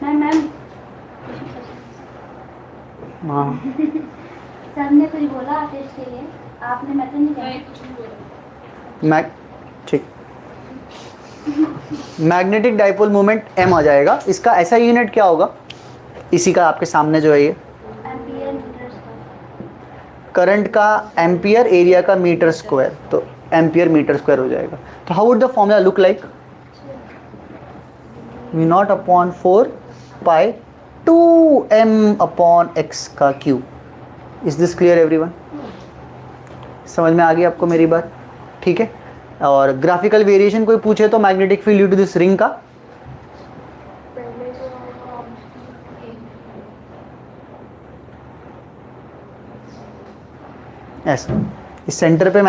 मैम हाँ, सर ने कुछ बोला टेस्ट के लिए, आपने मैसेज नहीं किया? ठीक, मैग्नेटिक डाइपोल मोमेंट m आ जाएगा। इसका ऐसा यूनिट क्या होगा? इसी का आपके सामने जो है ये एम्पियर मीटर स्क्वायर। करंट का एम्पियर, एरिया का मीटर स्क्वायर, तो एम्पियर मीटर स्क्वायर हो जाएगा। तो how would the formula look like? Mu naught upon 4 pi 2m upon x का cube. Is this clear everyone? समझ में आ गई आपको मेरी बात? ठीक है। और ग्राफिकल वेरिएशन कोई पूछे तो magnetic field due to this ring का, ऐसा इस सेंटर पे